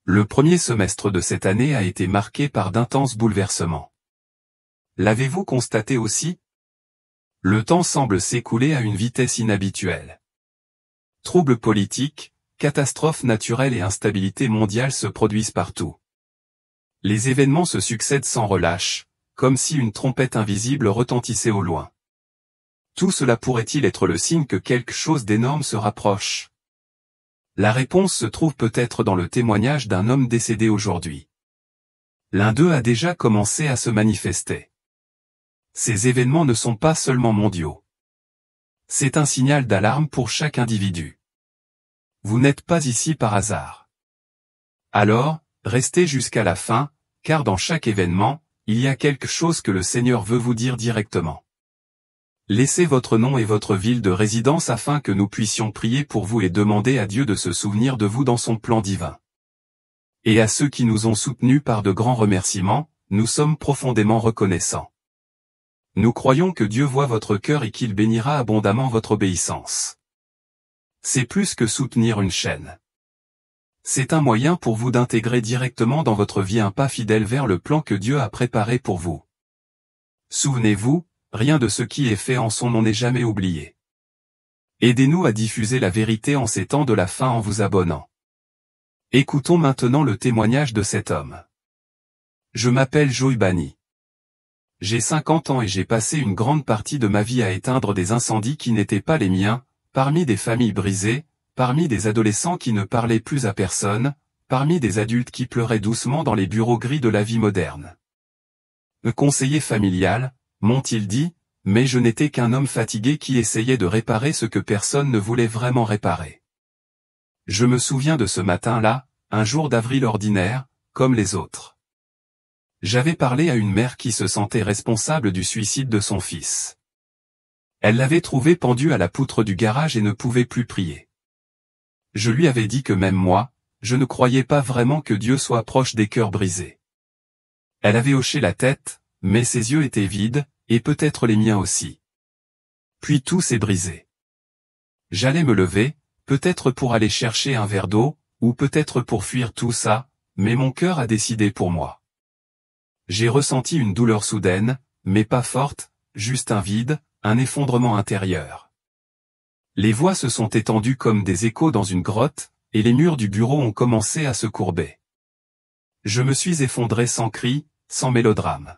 Le premier semestre de cette année a été marqué par d'intenses bouleversements. L'avez-vous constaté aussi? Le temps semble s'écouler à une vitesse inhabituelle. Troubles politiques, catastrophes naturelles et instabilité mondiale se produisent partout. Les événements se succèdent sans relâche, comme si une trompette invisible retentissait au loin. Tout cela pourrait-il être le signe que quelque chose d'énorme se rapproche? La réponse se trouve peut-être dans le témoignage d'un homme décédé aujourd'hui. L'un d'eux a déjà commencé à se manifester. Ces événements ne sont pas seulement mondiaux. C'est un signal d'alarme pour chaque individu. Vous n'êtes pas ici par hasard. Alors, restez jusqu'à la fin, car dans chaque événement, il y a quelque chose que le Seigneur veut vous dire directement. Laissez votre nom et votre ville de résidence afin que nous puissions prier pour vous et demander à Dieu de se souvenir de vous dans son plan divin. Et à ceux qui nous ont soutenus par de grands remerciements, nous sommes profondément reconnaissants. Nous croyons que Dieu voit votre cœur et qu'il bénira abondamment votre obéissance. C'est plus que soutenir une chaîne. C'est un moyen pour vous d'intégrer directement dans votre vie un pas fidèle vers le plan que Dieu a préparé pour vous. Souvenez-vous, rien de ce qui est fait en son nom n'est jamais oublié. Aidez-nous à diffuser la vérité en ces temps de la fin en vous abonnant. Écoutons maintenant le témoignage de cet homme. Je m'appelle Joy Bani. J'ai 50 ans et j'ai passé une grande partie de ma vie à éteindre des incendies qui n'étaient pas les miens, parmi des familles brisées, parmi des adolescents qui ne parlaient plus à personne, parmi des adultes qui pleuraient doucement dans les bureaux gris de la vie moderne. Le conseiller familial, m'ont-ils dit, mais je n'étais qu'un homme fatigué qui essayait de réparer ce que personne ne voulait vraiment réparer. Je me souviens de ce matin-là, un jour d'avril ordinaire, comme les autres. J'avais parlé à une mère qui se sentait responsable du suicide de son fils. Elle l'avait trouvé pendu à la poutre du garage et ne pouvait plus prier. Je lui avais dit que même moi, je ne croyais pas vraiment que Dieu soit proche des cœurs brisés. Elle avait hoché la tête, mais ses yeux étaient vides, et peut-être les miens aussi. Puis tout s'est brisé. J'allais me lever, peut-être pour aller chercher un verre d'eau, ou peut-être pour fuir tout ça, mais mon cœur a décidé pour moi. J'ai ressenti une douleur soudaine, mais pas forte, juste un vide, un effondrement intérieur. Les voix se sont étendues comme des échos dans une grotte, et les murs du bureau ont commencé à se courber. Je me suis effondré sans cri, sans mélodrame.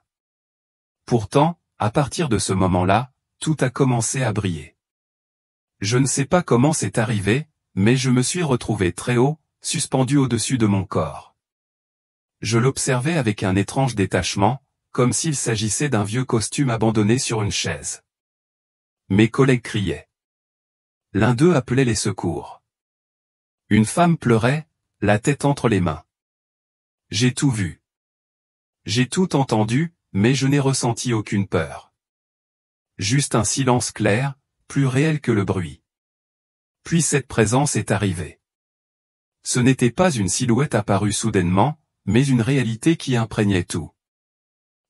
Pourtant, à partir de ce moment-là, tout a commencé à briller. Je ne sais pas comment c'est arrivé, mais je me suis retrouvé très haut, suspendu au-dessus de mon corps. Je l'observais avec un étrange détachement, comme s'il s'agissait d'un vieux costume abandonné sur une chaise. Mes collègues criaient. L'un d'eux appelait les secours. Une femme pleurait, la tête entre les mains. J'ai tout vu. J'ai tout entendu, mais je n'ai ressenti aucune peur. Juste un silence clair, plus réel que le bruit. Puis cette présence est arrivée. Ce n'était pas une silhouette apparue soudainement, mais une réalité qui imprégnait tout.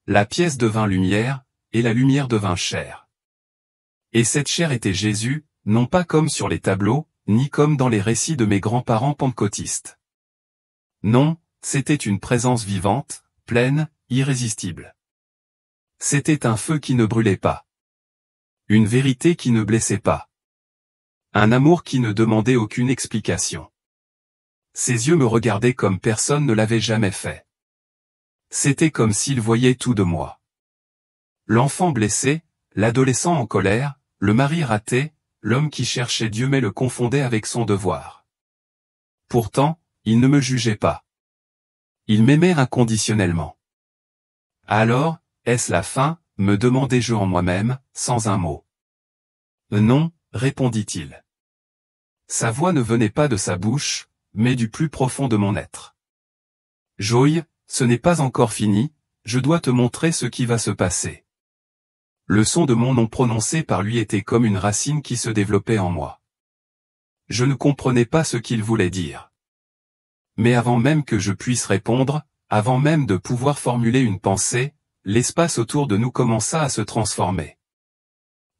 La pièce devint lumière, et la lumière devint chair. Et cette chair était Jésus, non pas comme sur les tableaux, ni comme dans les récits de mes grands-parents pentecôtistes. Non, c'était une présence vivante, pleine, irrésistible. C'était un feu qui ne brûlait pas. Une vérité qui ne blessait pas. Un amour qui ne demandait aucune explication. Ses yeux me regardaient comme personne ne l'avait jamais fait. C'était comme s'il voyait tout de moi. L'enfant blessé, l'adolescent en colère, le mari raté, l'homme qui cherchait Dieu mais le confondait avec son devoir. Pourtant, il ne me jugeait pas. Il m'aimait inconditionnellement. Alors, est-ce la fin, me demandai-je en moi-même, sans un mot. Non, répondit-il. Sa voix ne venait pas de sa bouche, mais du plus profond de mon être. Joey, ce n'est pas encore fini, je dois te montrer ce qui va se passer. Le son de mon nom prononcé par lui était comme une racine qui se développait en moi. Je ne comprenais pas ce qu'il voulait dire. Mais avant même que je puisse répondre, avant même de pouvoir formuler une pensée, l'espace autour de nous commença à se transformer.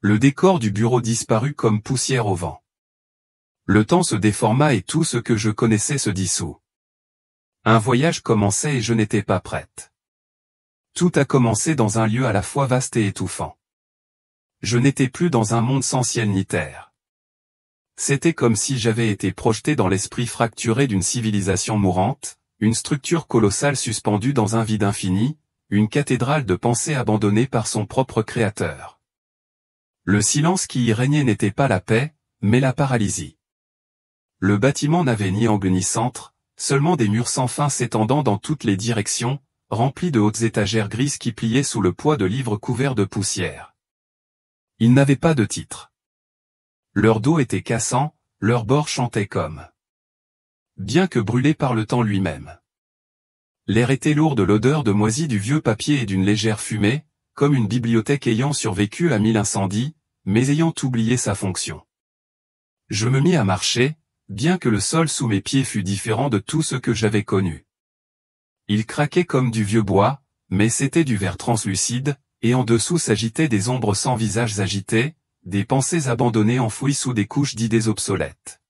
Le décor du bureau disparut comme poussière au vent. Le temps se déforma et tout ce que je connaissais se dissout. Un voyage commençait et je n'étais pas prête. Tout a commencé dans un lieu à la fois vaste et étouffant. Je n'étais plus dans un monde sans ciel ni terre. C'était comme si j'avais été projeté dans l'esprit fracturé d'une civilisation mourante, une structure colossale suspendue dans un vide infini, une cathédrale de pensée abandonnée par son propre créateur. Le silence qui y régnait n'était pas la paix, mais la paralysie. Le bâtiment n'avait ni angle ni centre, seulement des murs sans fin s'étendant dans toutes les directions, remplis de hautes étagères grises qui pliaient sous le poids de livres couverts de poussière. Ils n'avaient pas de titre. Leur dos était cassant, leurs bords chantaient comme. Bien que brûlés par le temps lui-même. L'air était lourd de l'odeur de moisi du vieux papier et d'une légère fumée, comme une bibliothèque ayant survécu à 1000 incendies, mais ayant oublié sa fonction. Je me mis à marcher, bien que le sol sous mes pieds fût différent de tout ce que j'avais connu. Il craquait comme du vieux bois, mais c'était du verre translucide, et en dessous s'agitaient des ombres sans visages agités, des pensées abandonnées enfouies sous des couches d'idées obsolètes.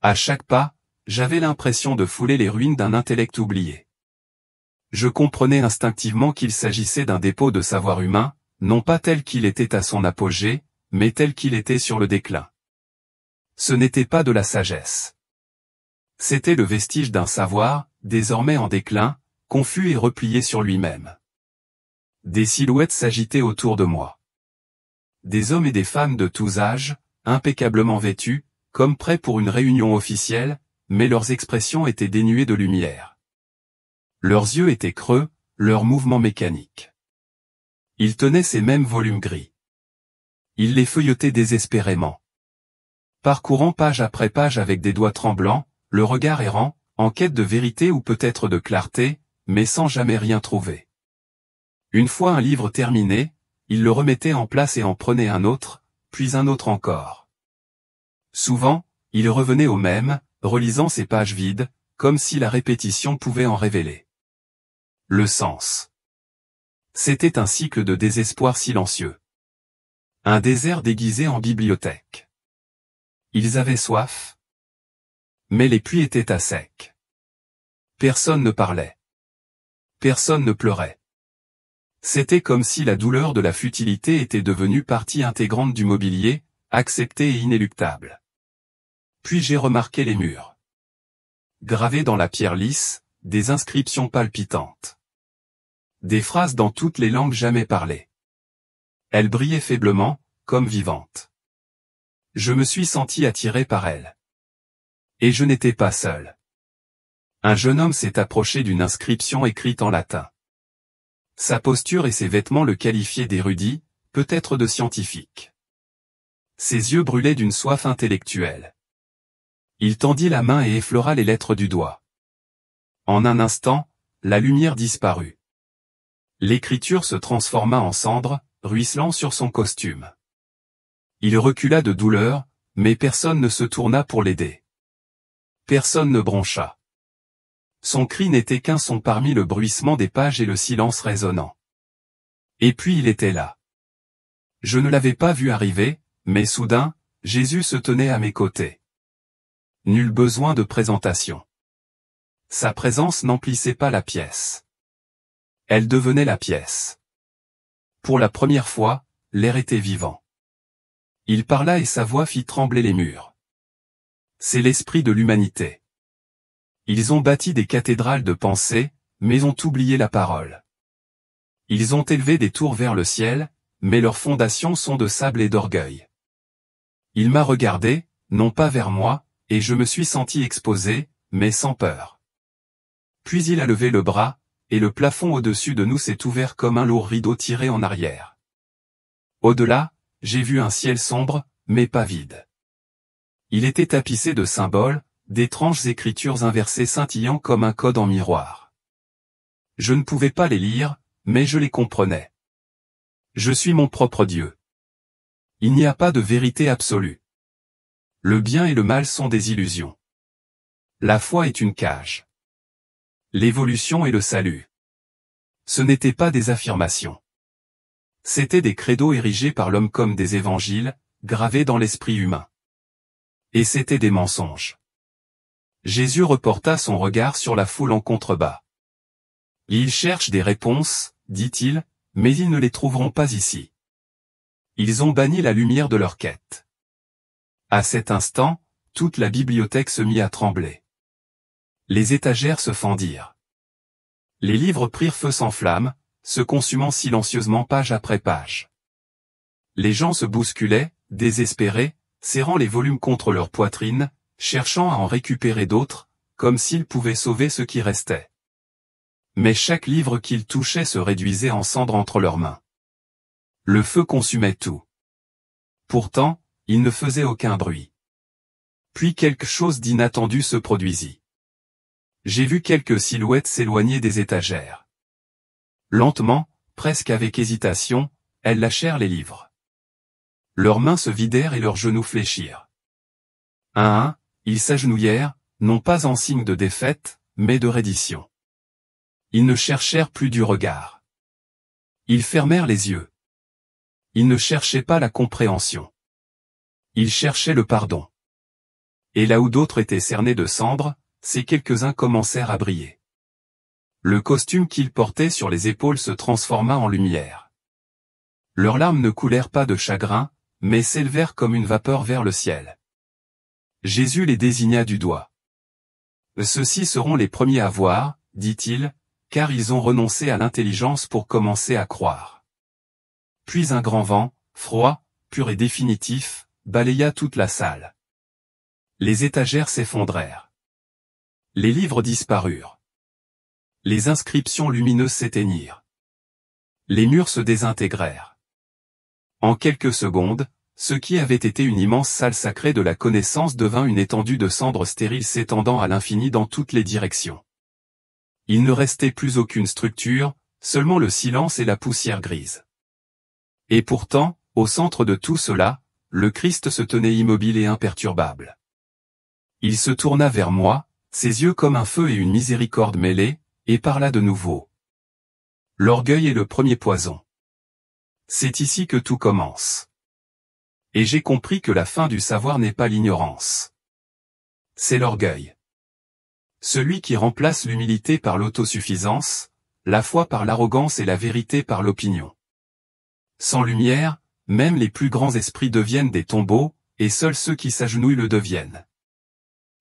À chaque pas, j'avais l'impression de fouler les ruines d'un intellect oublié. Je comprenais instinctivement qu'il s'agissait d'un dépôt de savoir humain, non pas tel qu'il était à son apogée, mais tel qu'il était sur le déclin. Ce n'était pas de la sagesse. C'était le vestige d'un savoir, désormais en déclin, confus et replié sur lui-même. Des silhouettes s'agitaient autour de moi. Des hommes et des femmes de tous âges, impeccablement vêtus, comme prêts pour une réunion officielle, mais leurs expressions étaient dénuées de lumière. Leurs yeux étaient creux, leurs mouvements mécaniques. Ils tenaient ces mêmes volumes gris. Ils les feuilletaient désespérément. Parcourant page après page avec des doigts tremblants, le regard errant, en quête de vérité ou peut-être de clarté, mais sans jamais rien trouver. Une fois un livre terminé, il le remettait en place et en prenait un autre, puis un autre encore. Souvent, il revenait au même, relisant ces pages vides, comme si la répétition pouvait en révéler le sens. C'était un cycle de désespoir silencieux. Un désert déguisé en bibliothèque. Ils avaient soif. Mais les puits étaient à sec. Personne ne parlait. Personne ne pleurait. C'était comme si la douleur de la futilité était devenue partie intégrante du mobilier, acceptée et inéluctable. Puis j'ai remarqué les murs. Gravés dans la pierre lisse, des inscriptions palpitantes. Des phrases dans toutes les langues jamais parlées. Elles brillaient faiblement, comme vivantes. Je me suis senti attiré par elles. Et je n'étais pas seul. Un jeune homme s'est approché d'une inscription écrite en latin. Sa posture et ses vêtements le qualifiaient d'érudit, peut-être de scientifique. Ses yeux brûlaient d'une soif intellectuelle. Il tendit la main et effleura les lettres du doigt. En un instant, la lumière disparut. L'écriture se transforma en cendre, ruisselant sur son costume. Il recula de douleur, mais personne ne se tourna pour l'aider. Personne ne broncha. Son cri n'était qu'un son parmi le bruissement des pages et le silence résonnant. Et puis il était là. Je ne l'avais pas vu arriver, mais soudain, Jésus se tenait à mes côtés. Nul besoin de présentation. Sa présence n'emplissait pas la pièce. Elle devenait la pièce. Pour la première fois, l'air était vivant. Il parla et sa voix fit trembler les murs. C'est l'esprit de l'humanité. Ils ont bâti des cathédrales de pensée, mais ont oublié la parole. Ils ont élevé des tours vers le ciel, mais leurs fondations sont de sable et d'orgueil. Il m'a regardé, non pas vers moi, et je me suis senti exposé, mais sans peur. Puis il a levé le bras, et le plafond au-dessus de nous s'est ouvert comme un lourd rideau tiré en arrière. Au-delà, j'ai vu un ciel sombre, mais pas vide. Il était tapissé de symboles, d'étranges écritures inversées scintillant comme un code en miroir. Je ne pouvais pas les lire, mais je les comprenais. Je suis mon propre Dieu. Il n'y a pas de vérité absolue. Le bien et le mal sont des illusions. La foi est une cage. L'évolution et le salut. Ce n'étaient pas des affirmations. C'étaient des credos érigés par l'homme comme des évangiles, gravés dans l'esprit humain. Et c'étaient des mensonges. Jésus reporta son regard sur la foule en contrebas. Ils cherchent des réponses, dit-il, mais ils ne les trouveront pas ici. Ils ont banni la lumière de leur quête. À cet instant, toute la bibliothèque se mit à trembler. Les étagères se fendirent. Les livres prirent feu sans flamme, se consumant silencieusement page après page. Les gens se bousculaient, désespérés, serrant les volumes contre leur poitrine, cherchant à en récupérer d'autres, comme s'ils pouvaient sauver ce qui restait. Mais chaque livre qu'ils touchaient se réduisait en cendres entre leurs mains. Le feu consumait tout. Pourtant, il ne faisait aucun bruit. Puis quelque chose d'inattendu se produisit. J'ai vu quelques silhouettes s'éloigner des étagères. Lentement, presque avec hésitation, elles lâchèrent les livres. Leurs mains se vidèrent et leurs genoux fléchirent. Un à un, ils s'agenouillèrent, non pas en signe de défaite, mais de reddition. Ils ne cherchèrent plus du regard. Ils fermèrent les yeux. Ils ne cherchaient pas la compréhension. Ils cherchaient le pardon. Et là où d'autres étaient cernés de cendres, ces quelques-uns commencèrent à briller. Le costume qu'ils portaient sur les épaules se transforma en lumière. Leurs larmes ne coulèrent pas de chagrin, mais s'élevèrent comme une vapeur vers le ciel. Jésus les désigna du doigt. Ceux-ci seront les premiers à voir, dit-il, car ils ont renoncé à l'intelligence pour commencer à croire. Puis un grand vent, froid, pur et définitif, balaya toute la salle. Les étagères s'effondrèrent. Les livres disparurent. Les inscriptions lumineuses s'éteignirent. Les murs se désintégrèrent. En quelques secondes, ce qui avait été une immense salle sacrée de la connaissance devint une étendue de cendres stériles s'étendant à l'infini dans toutes les directions. Il ne restait plus aucune structure, seulement le silence et la poussière grise. Et pourtant, au centre de tout cela, le Christ se tenait immobile et imperturbable. Il se tourna vers moi, ses yeux comme un feu et une miséricorde mêlés, et parla de nouveau. L'orgueil est le premier poison. C'est ici que tout commence. Et j'ai compris que la fin du savoir n'est pas l'ignorance. C'est l'orgueil. Celui qui remplace l'humilité par l'autosuffisance, la foi par l'arrogance et la vérité par l'opinion. Sans lumière, même les plus grands esprits deviennent des tombeaux, et seuls ceux qui s'agenouillent le deviennent.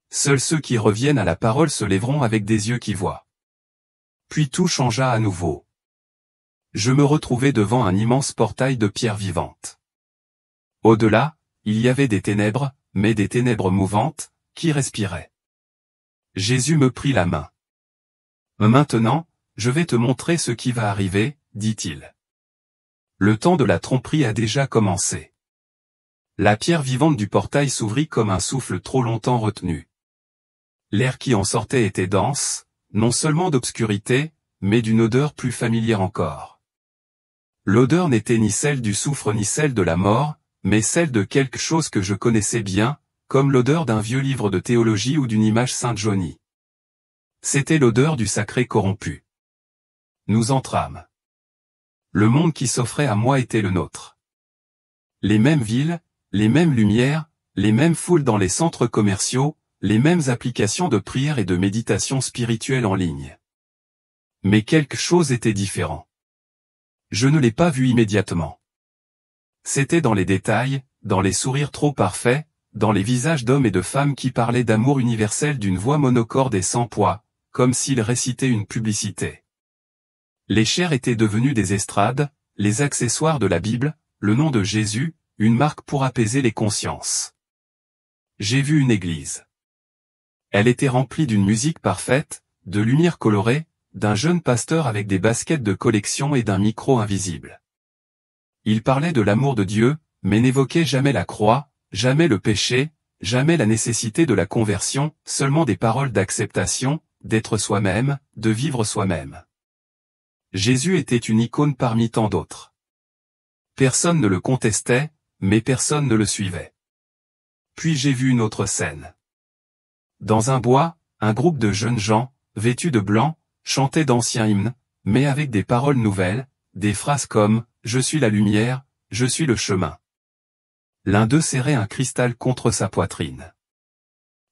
Seuls ceux qui reviennent à la parole se lèveront avec des yeux qui voient. Puis tout changea à nouveau. Je me retrouvai devant un immense portail de pierre vivante. Au-delà, il y avait des ténèbres, mais des ténèbres mouvantes, qui respiraient. Jésus me prit la main. Maintenant, je vais te montrer ce qui va arriver, dit-il. Le temps de la tromperie a déjà commencé. La pierre vivante du portail s'ouvrit comme un souffle trop longtemps retenu. L'air qui en sortait était dense, non seulement d'obscurité, mais d'une odeur plus familière encore. L'odeur n'était ni celle du soufre ni celle de la mort, mais celle de quelque chose que je connaissais bien, comme l'odeur d'un vieux livre de théologie ou d'une image sainte jaunie. C'était l'odeur du sacré corrompu. Nous entrâmes. Le monde qui s'offrait à moi était le nôtre. Les mêmes villes, les mêmes lumières, les mêmes foules dans les centres commerciaux, les mêmes applications de prière et de méditation spirituelle en ligne. Mais quelque chose était différent. Je ne l'ai pas vu immédiatement. C'était dans les détails, dans les sourires trop parfaits, dans les visages d'hommes et de femmes qui parlaient d'amour universel d'une voix monocorde et sans poids, comme s'ils récitaient une publicité. Les chairs étaient devenues des estrades, les accessoires de la Bible, le nom de Jésus, une marque pour apaiser les consciences. J'ai vu une église. Elle était remplie d'une musique parfaite, de lumière colorée, d'un jeune pasteur avec des baskets de collection et d'un micro invisible. Il parlait de l'amour de Dieu, mais n'évoquait jamais la croix, jamais le péché, jamais la nécessité de la conversion, seulement des paroles d'acceptation, d'être soi-même, de vivre soi-même. Jésus était une icône parmi tant d'autres. Personne ne le contestait, mais personne ne le suivait. Puis j'ai vu une autre scène. Dans un bois, un groupe de jeunes gens, vêtus de blanc, chantaient d'anciens hymnes, mais avec des paroles nouvelles, des phrases comme « Je suis la lumière, je suis le chemin ». L'un d'eux serrait un cristal contre sa poitrine.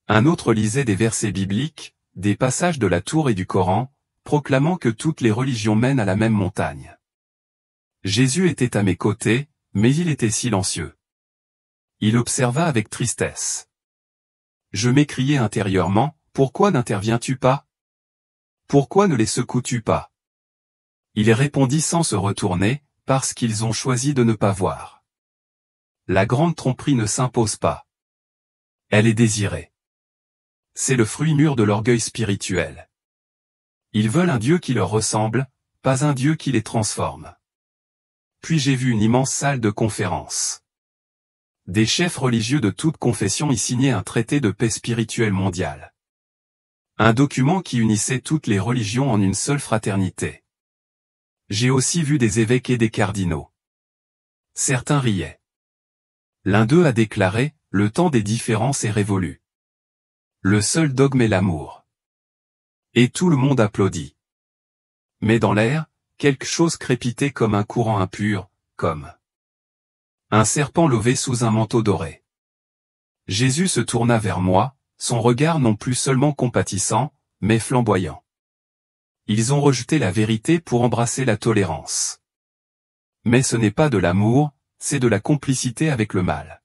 Un autre lisait des versets bibliques, des passages de la Tour et du Coran, proclamant que toutes les religions mènent à la même montagne. Jésus était à mes côtés, mais il était silencieux. Il observa avec tristesse. Je m'écriai intérieurement, « Pourquoi n'interviens-tu pas? Pourquoi ne les secoues-tu pas ?» Il répondit sans se retourner, « Parce qu'ils ont choisi de ne pas voir. » La grande tromperie ne s'impose pas. Elle est désirée. C'est le fruit mûr de l'orgueil spirituel. Ils veulent un Dieu qui leur ressemble, pas un Dieu qui les transforme. Puis j'ai vu une immense salle de conférence. Des chefs religieux de toute confession y signaient un traité de paix spirituelle mondiale. Un document qui unissait toutes les religions en une seule fraternité. J'ai aussi vu des évêques et des cardinaux. Certains riaient. L'un d'eux a déclaré, « Le temps des différences est révolu. Le seul dogme est l'amour. » Et tout le monde applaudit. Mais dans l'air, quelque chose crépitait comme un courant impur, comme un serpent levé sous un manteau doré. Jésus se tourna vers moi, son regard non plus seulement compatissant, mais flamboyant. Ils ont rejeté la vérité pour embrasser la tolérance. Mais ce n'est pas de l'amour, c'est de la complicité avec le mal.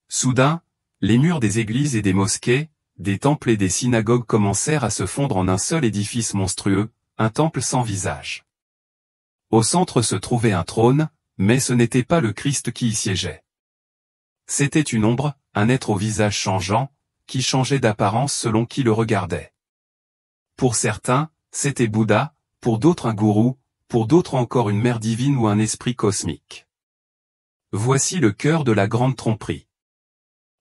Soudain, les murs des églises et des mosquées, des temples et des synagogues commencèrent à se fondre en un seul édifice monstrueux, un temple sans visage. Au centre se trouvait un trône, mais ce n'était pas le Christ qui y siégeait. C'était une ombre, un être au visage changeant, qui changeait d'apparence selon qui le regardait. Pour certains, c'était Bouddha, pour d'autres un gourou, pour d'autres encore une mère divine ou un esprit cosmique. Voici le cœur de la grande tromperie.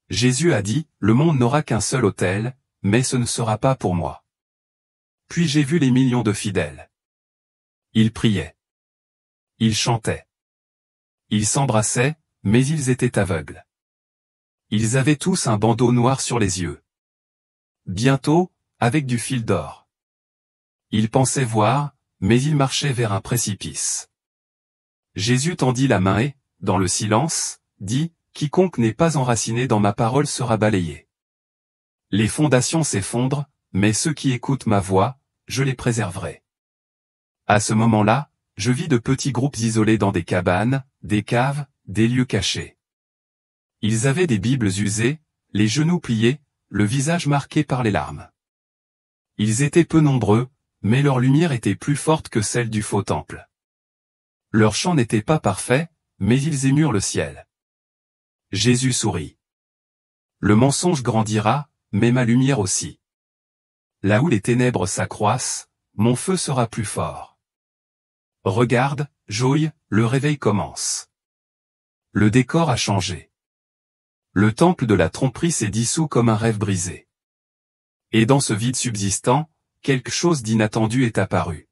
Jésus a dit, « Le monde n'aura qu'un seul autel, mais ce ne sera pas pour moi. » Puis j'ai vu les millions de fidèles. Ils priaient. Ils chantaient. Ils s'embrassaient, mais ils étaient aveugles. Ils avaient tous un bandeau noir sur les yeux. Bientôt, avec du fil d'or. Ils pensaient voir, mais ils marchaient vers un précipice. Jésus tendit la main et, dans le silence, dit, « Quiconque n'est pas enraciné dans ma parole sera balayé. » Les fondations s'effondrent, mais ceux qui écoutent ma voix, je les préserverai. À ce moment-là, je vis de petits groupes isolés dans des cabanes, des caves, des lieux cachés. Ils avaient des Bibles usées, les genoux pliés, le visage marqué par les larmes. Ils étaient peu nombreux, mais leur lumière était plus forte que celle du faux temple. Leur chant n'était pas parfait, mais ils émurent le ciel. Jésus sourit. Le mensonge grandira, mais ma lumière aussi. Là où les ténèbres s'accroissent, mon feu sera plus fort. Regarde, Joey, le réveil commence. Le décor a changé. Le temple de la tromperie s'est dissous comme un rêve brisé. Et dans ce vide subsistant, quelque chose d'inattendu est apparu.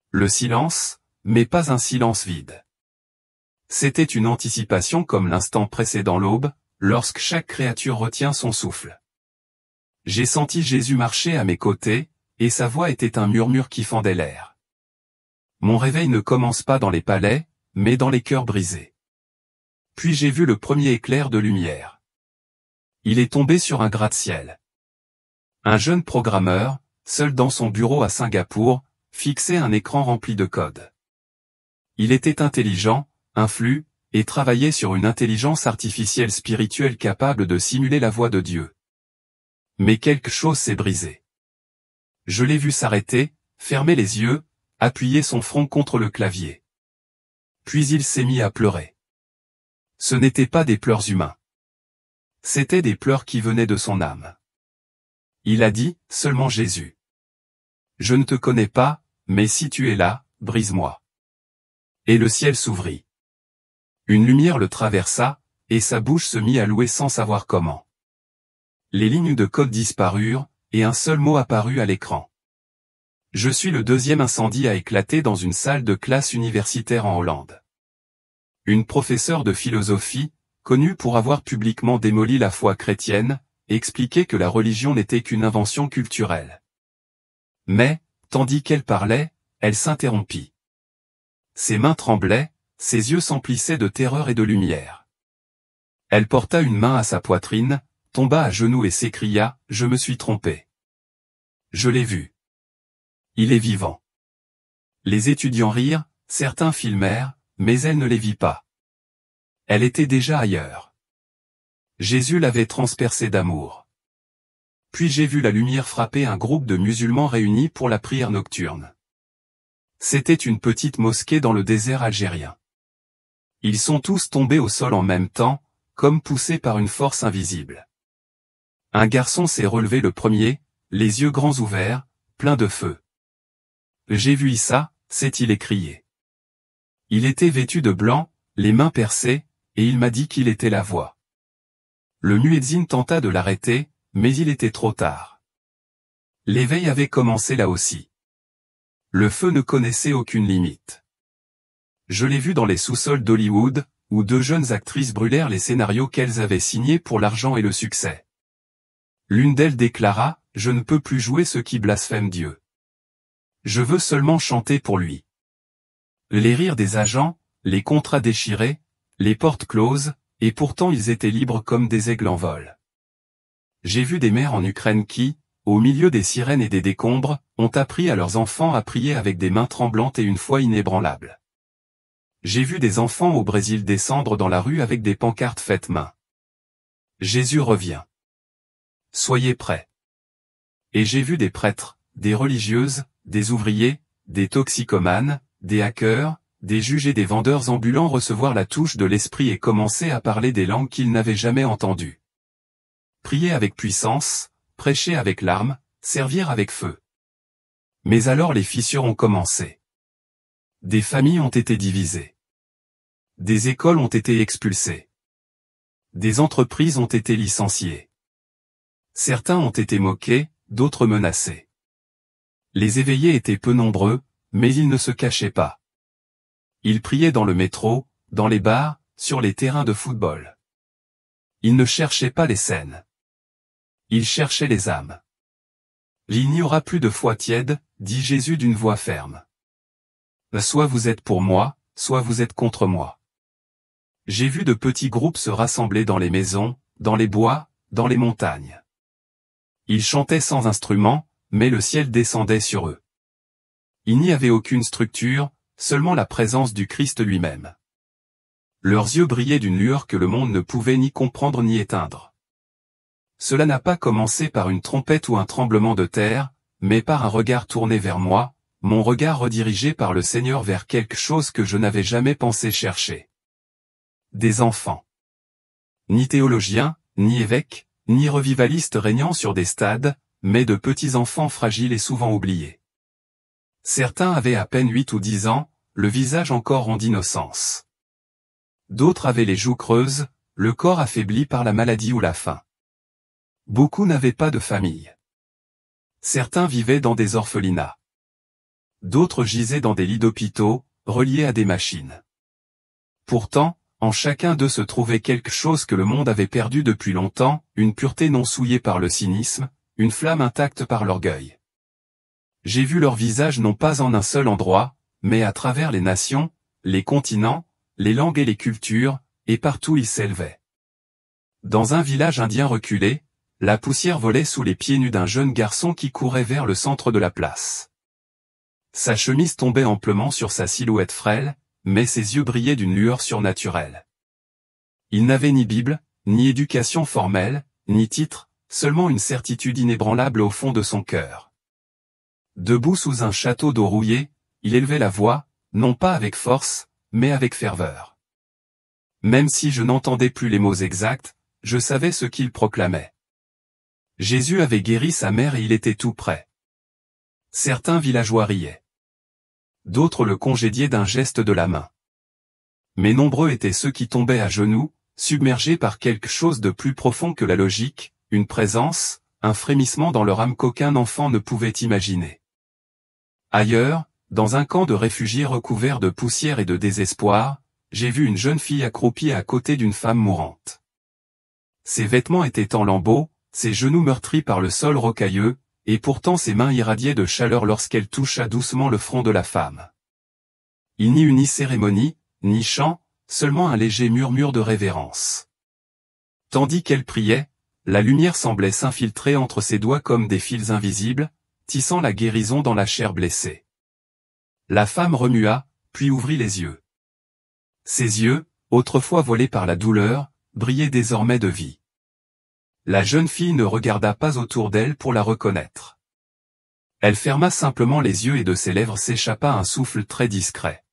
Le silence, mais pas un silence vide. C'était une anticipation comme l'instant précédant l'aube, lorsque chaque créature retient son souffle. J'ai senti Jésus marcher à mes côtés, et sa voix était un murmure qui fendait l'air. Mon réveil ne commence pas dans les palais, mais dans les cœurs brisés. Puis j'ai vu le premier éclair de lumière. Il est tombé sur un gratte-ciel. Un jeune programmeur, seul dans son bureau à Singapour, fixait un écran rempli de codes. Il était intelligent, influent, et travaillait sur une intelligence artificielle spirituelle capable de simuler la voix de Dieu. Mais quelque chose s'est brisé. Je l'ai vu s'arrêter, fermer les yeux, appuyer son front contre le clavier. Puis il s'est mis à pleurer. Ce n'étaient pas des pleurs humains. C'étaient des pleurs qui venaient de son âme. Il a dit, seulement Jésus. Je ne te connais pas, mais si tu es là, brise-moi. Et le ciel s'ouvrit. Une lumière le traversa, et sa bouche se mit à louer sans savoir comment. Les lignes de code disparurent, et un seul mot apparut à l'écran. Je suis le deuxième incendie à éclater dans une salle de classe universitaire en Hollande. Une professeure de philosophie, connue pour avoir publiquement démoli la foi chrétienne, expliquait que la religion n'était qu'une invention culturelle. Mais, tandis qu'elle parlait, elle s'interrompit. Ses mains tremblaient, ses yeux s'emplissaient de terreur et de lumière. Elle porta une main à sa poitrine, tomba à genoux et s'écria, « Je me suis trompée. Je l'ai vu. Il est vivant. » Les étudiants rirent, certains filmèrent, mais elle ne les vit pas. Elle était déjà ailleurs. Jésus l'avait transpercée d'amour. Puis j'ai vu la lumière frapper un groupe de musulmans réunis pour la prière nocturne. C'était une petite mosquée dans le désert algérien. Ils sont tous tombés au sol en même temps, comme poussés par une force invisible. Un garçon s'est relevé le premier, les yeux grands ouverts, pleins de feu. « J'ai vu Issa », s'est-il écrié. Il était vêtu de blanc, les mains percées, et il m'a dit qu'il était la voix. Le muezzin tenta de l'arrêter, mais il était trop tard. L'éveil avait commencé là aussi. Le feu ne connaissait aucune limite. Je l'ai vu dans les sous-sols d'Hollywood, où deux jeunes actrices brûlèrent les scénarios qu'elles avaient signés pour l'argent et le succès. L'une d'elles déclara, « Je ne peux plus jouer ceux qui blasphèment Dieu. Je veux seulement chanter pour lui. » Les rires des agents, les contrats déchirés, les portes closes, et pourtant ils étaient libres comme des aigles en vol. J'ai vu des mères en Ukraine qui, au milieu des sirènes et des décombres, ont appris à leurs enfants à prier avec des mains tremblantes et une foi inébranlable. J'ai vu des enfants au Brésil descendre dans la rue avec des pancartes faites main. Jésus revient. Soyez prêts. Et j'ai vu des prêtres, des religieuses, des ouvriers, des toxicomanes, des hackers, des juges et des vendeurs ambulants recevoir la touche de l'esprit et commencer à parler des langues qu'ils n'avaient jamais entendues. Prier avec puissance, prêcher avec larmes, servir avec feu. Mais alors les fissures ont commencé. Des familles ont été divisées. Des écoles ont été expulsées. Des entreprises ont été licenciées. Certains ont été moqués, d'autres menacés. Les éveillés étaient peu nombreux, mais ils ne se cachaient pas. Ils priaient dans le métro, dans les bars, sur les terrains de football. Ils ne cherchaient pas les scènes. Ils cherchaient les âmes. Il n'y aura plus de foi tiède, dit Jésus d'une voix ferme. Soit vous êtes pour moi, soit vous êtes contre moi. J'ai vu de petits groupes se rassembler dans les maisons, dans les bois, dans les montagnes. Ils chantaient sans instrument, mais le ciel descendait sur eux. Il n'y avait aucune structure, seulement la présence du Christ lui-même. Leurs yeux brillaient d'une lueur que le monde ne pouvait ni comprendre ni éteindre. Cela n'a pas commencé par une trompette ou un tremblement de terre, mais par un regard tourné vers moi, mon regard redirigé par le Seigneur vers quelque chose que je n'avais jamais pensé chercher. Des enfants. Ni théologiens, ni évêques, ni revivalistes régnant sur des stades, mais de petits enfants fragiles et souvent oubliés. Certains avaient à peine 8 ou 10 ans, le visage encore rond d'innocence. D'autres avaient les joues creuses, le corps affaibli par la maladie ou la faim. Beaucoup n'avaient pas de famille. Certains vivaient dans des orphelinats. D'autres gisaient dans des lits d'hôpitaux, reliés à des machines. Pourtant, en chacun d'eux se trouvait quelque chose que le monde avait perdu depuis longtemps, une pureté non souillée par le cynisme, une flamme intacte par l'orgueil. J'ai vu leur visage non pas en un seul endroit, mais à travers les nations, les continents, les langues et les cultures, et partout ils s'élevaient. Dans un village indien reculé, la poussière volait sous les pieds nus d'un jeune garçon qui courait vers le centre de la place. Sa chemise tombait amplement sur sa silhouette frêle, mais ses yeux brillaient d'une lueur surnaturelle. Il n'avait ni Bible, ni éducation formelle, ni titre, seulement une certitude inébranlable au fond de son cœur. Debout sous un château d'eau rouillée, il élevait la voix, non pas avec force, mais avec ferveur. Même si je n'entendais plus les mots exacts, je savais ce qu'il proclamait. Jésus avait guéri sa mère et il était tout près. Certains villageois riaient. D'autres le congédiaient d'un geste de la main. Mais nombreux étaient ceux qui tombaient à genoux, submergés par quelque chose de plus profond que la logique, une présence, un frémissement dans leur âme qu'aucun enfant ne pouvait imaginer. Ailleurs, dans un camp de réfugiés recouvert de poussière et de désespoir, j'ai vu une jeune fille accroupie à côté d'une femme mourante. Ses vêtements étaient en lambeaux, ses genoux meurtris par le sol rocailleux, et pourtant ses mains irradiaient de chaleur lorsqu'elle toucha doucement le front de la femme. Il n'y eut ni cérémonie, ni chant, seulement un léger murmure de révérence. Tandis qu'elle priait, la lumière semblait s'infiltrer entre ses doigts comme des fils invisibles, tissant la guérison dans la chair blessée. La femme remua, puis ouvrit les yeux. Ses yeux, autrefois voilés par la douleur, brillaient désormais de vie. La jeune fille ne regarda pas autour d'elle pour la reconnaître. Elle ferma simplement les yeux et de ses lèvres s'échappa un souffle très discret.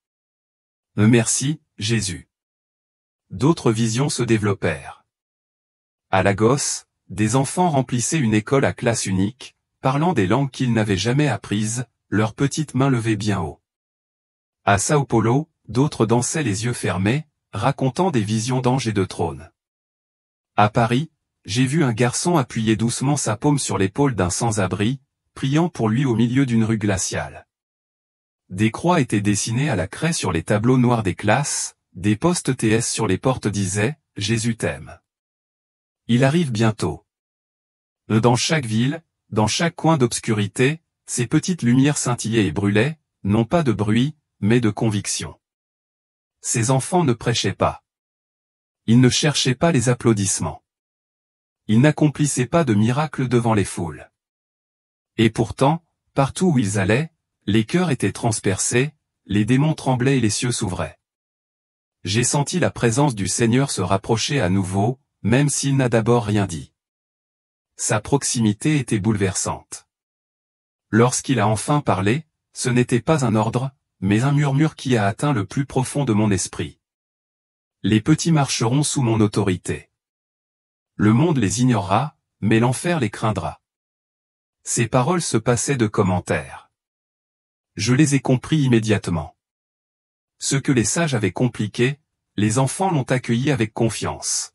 « Merci, Jésus. » D'autres visions se développèrent. À Lagos, des enfants remplissaient une école à classe unique, parlant des langues qu'ils n'avaient jamais apprises, leurs petites mains levées bien haut. À Sao Paulo, d'autres dansaient les yeux fermés, racontant des visions d'anges et de trônes. À Paris, j'ai vu un garçon appuyer doucement sa paume sur l'épaule d'un sans-abri, priant pour lui au milieu d'une rue glaciale. Des croix étaient dessinées à la craie sur les tableaux noirs des classes, des postes TS sur les portes disaient « Jésus t'aime ». Il arrive bientôt. Dans chaque ville, dans chaque coin d'obscurité, ces petites lumières scintillaient et brûlaient, non pas de bruit, mais de conviction. Ces enfants ne prêchaient pas. Ils ne cherchaient pas les applaudissements. Ils n'accomplissaient pas de miracles devant les foules. Et pourtant, partout où ils allaient, les cœurs étaient transpercés, les démons tremblaient et les cieux s'ouvraient. J'ai senti la présence du Seigneur se rapprocher à nouveau, même s'il n'a d'abord rien dit. Sa proximité était bouleversante. Lorsqu'il a enfin parlé, ce n'était pas un ordre, mais un murmure qui a atteint le plus profond de mon esprit. Les petits marcheront sous mon autorité. Le monde les ignorera, mais l'enfer les craindra. Ces paroles se passaient de commentaires. Je les ai compris immédiatement. Ce que les sages avaient compliqué, les enfants l'ont accueilli avec confiance.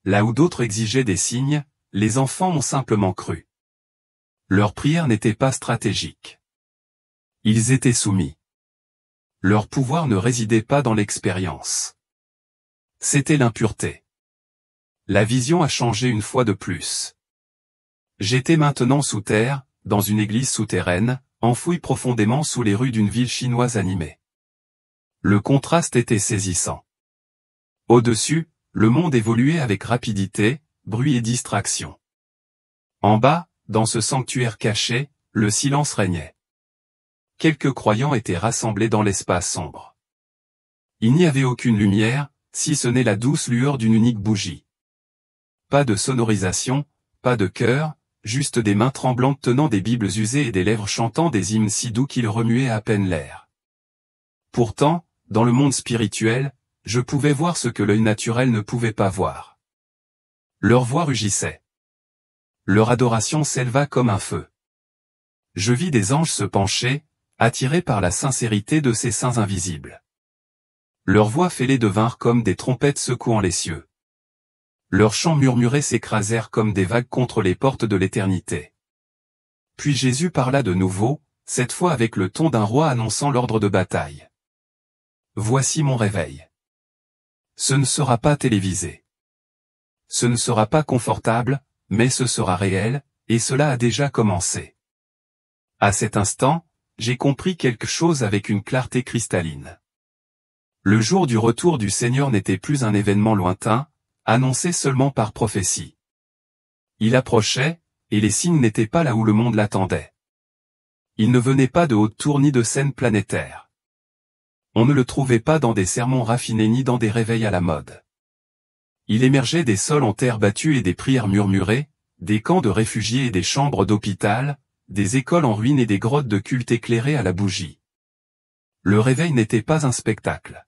Là où d'autres exigeaient des signes, les enfants ont simplement cru. Leur prière n'était pas stratégique. Ils étaient soumis. Leur pouvoir ne résidait pas dans l'expérience. C'était l'impureté. La vision a changé une fois de plus. J'étais maintenant sous terre, dans une église souterraine, enfouie profondément sous les rues d'une ville chinoise animée. Le contraste était saisissant. Au-dessus, le monde évoluait avec rapidité, bruit et distraction. En bas, dans ce sanctuaire caché, le silence régnait. Quelques croyants étaient rassemblés dans l'espace sombre. Il n'y avait aucune lumière, si ce n'est la douce lueur d'une unique bougie. Pas de sonorisation, pas de chœur, juste des mains tremblantes tenant des bibles usées et des lèvres chantant des hymnes si doux qu'ils remuaient à peine l'air. Pourtant, dans le monde spirituel, je pouvais voir ce que l'œil naturel ne pouvait pas voir. Leur voix rugissait. Leur adoration s'éleva comme un feu. Je vis des anges se pencher, attirés par la sincérité de ces saints invisibles. Leurs voix fêlées devinrent comme des trompettes secouant les cieux. Leurs chants murmurés s'écrasèrent comme des vagues contre les portes de l'éternité. Puis Jésus parla de nouveau, cette fois avec le ton d'un roi annonçant l'ordre de bataille. Voici mon réveil. Ce ne sera pas télévisé. Ce ne sera pas confortable, mais ce sera réel, et cela a déjà commencé. À cet instant, j'ai compris quelque chose avec une clarté cristalline. Le jour du retour du Seigneur n'était plus un événement lointain, annoncé seulement par prophétie. Il approchait, et les signes n'étaient pas là où le monde l'attendait. Il ne venait pas de haute tour ni de scènes planétaires. On ne le trouvait pas dans des sermons raffinés ni dans des réveils à la mode. Il émergeait des sols en terre battue et des prières murmurées, des camps de réfugiés et des chambres d'hôpital, des écoles en ruine et des grottes de culte éclairées à la bougie. Le réveil n'était pas un spectacle.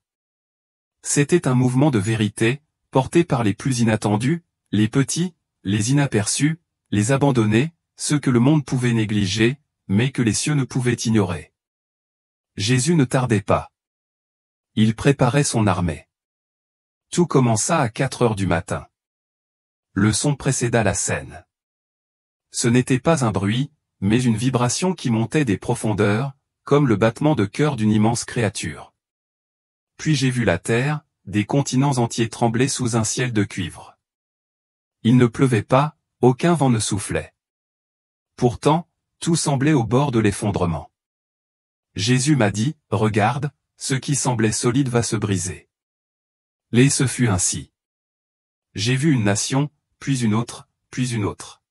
C'était un mouvement de vérité, porté par les plus inattendus, les petits, les inaperçus, les abandonnés, ceux que le monde pouvait négliger, mais que les cieux ne pouvaient ignorer. Jésus ne tardait pas. Il préparait son armée. Tout commença à 4 heures du matin. Le son précéda la scène. Ce n'était pas un bruit, mais une vibration qui montait des profondeurs, comme le battement de cœur d'une immense créature. Puis j'ai vu la terre, des continents entiers trembler sous un ciel de cuivre. Il ne pleuvait pas, aucun vent ne soufflait. Pourtant, tout semblait au bord de l'effondrement. Jésus m'a dit, « Regarde, ce qui semblait solide va se briser. » Et ce fut ainsi. J'ai vu une nation, puis une autre, puis une autre.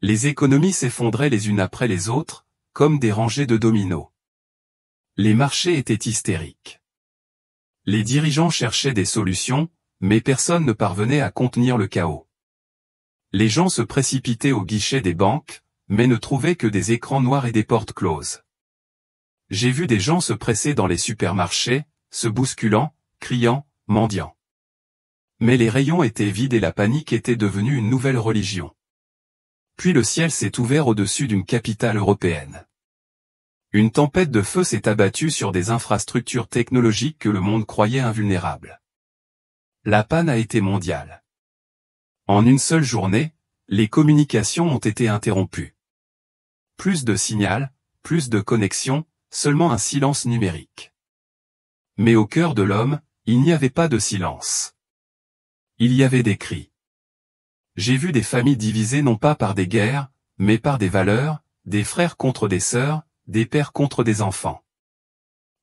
Les économies s'effondraient les unes après les autres, comme des rangées de dominos. Les marchés étaient hystériques. Les dirigeants cherchaient des solutions, mais personne ne parvenait à contenir le chaos. Les gens se précipitaient au guichet des banques, mais ne trouvaient que des écrans noirs et des portes closes. J'ai vu des gens se presser dans les supermarchés, se bousculant, criant, mendiant. Mais les rayons étaient vides et la panique était devenue une nouvelle religion. Puis le ciel s'est ouvert au-dessus d'une capitale européenne. Une tempête de feu s'est abattue sur des infrastructures technologiques que le monde croyait invulnérables. La panne a été mondiale. En une seule journée, les communications ont été interrompues. Plus de signal, plus de connexion, seulement un silence numérique. Mais au cœur de l'homme, il n'y avait pas de silence. Il y avait des cris. J'ai vu des familles divisées non pas par des guerres, mais par des valeurs, des frères contre des sœurs, des pères contre des enfants.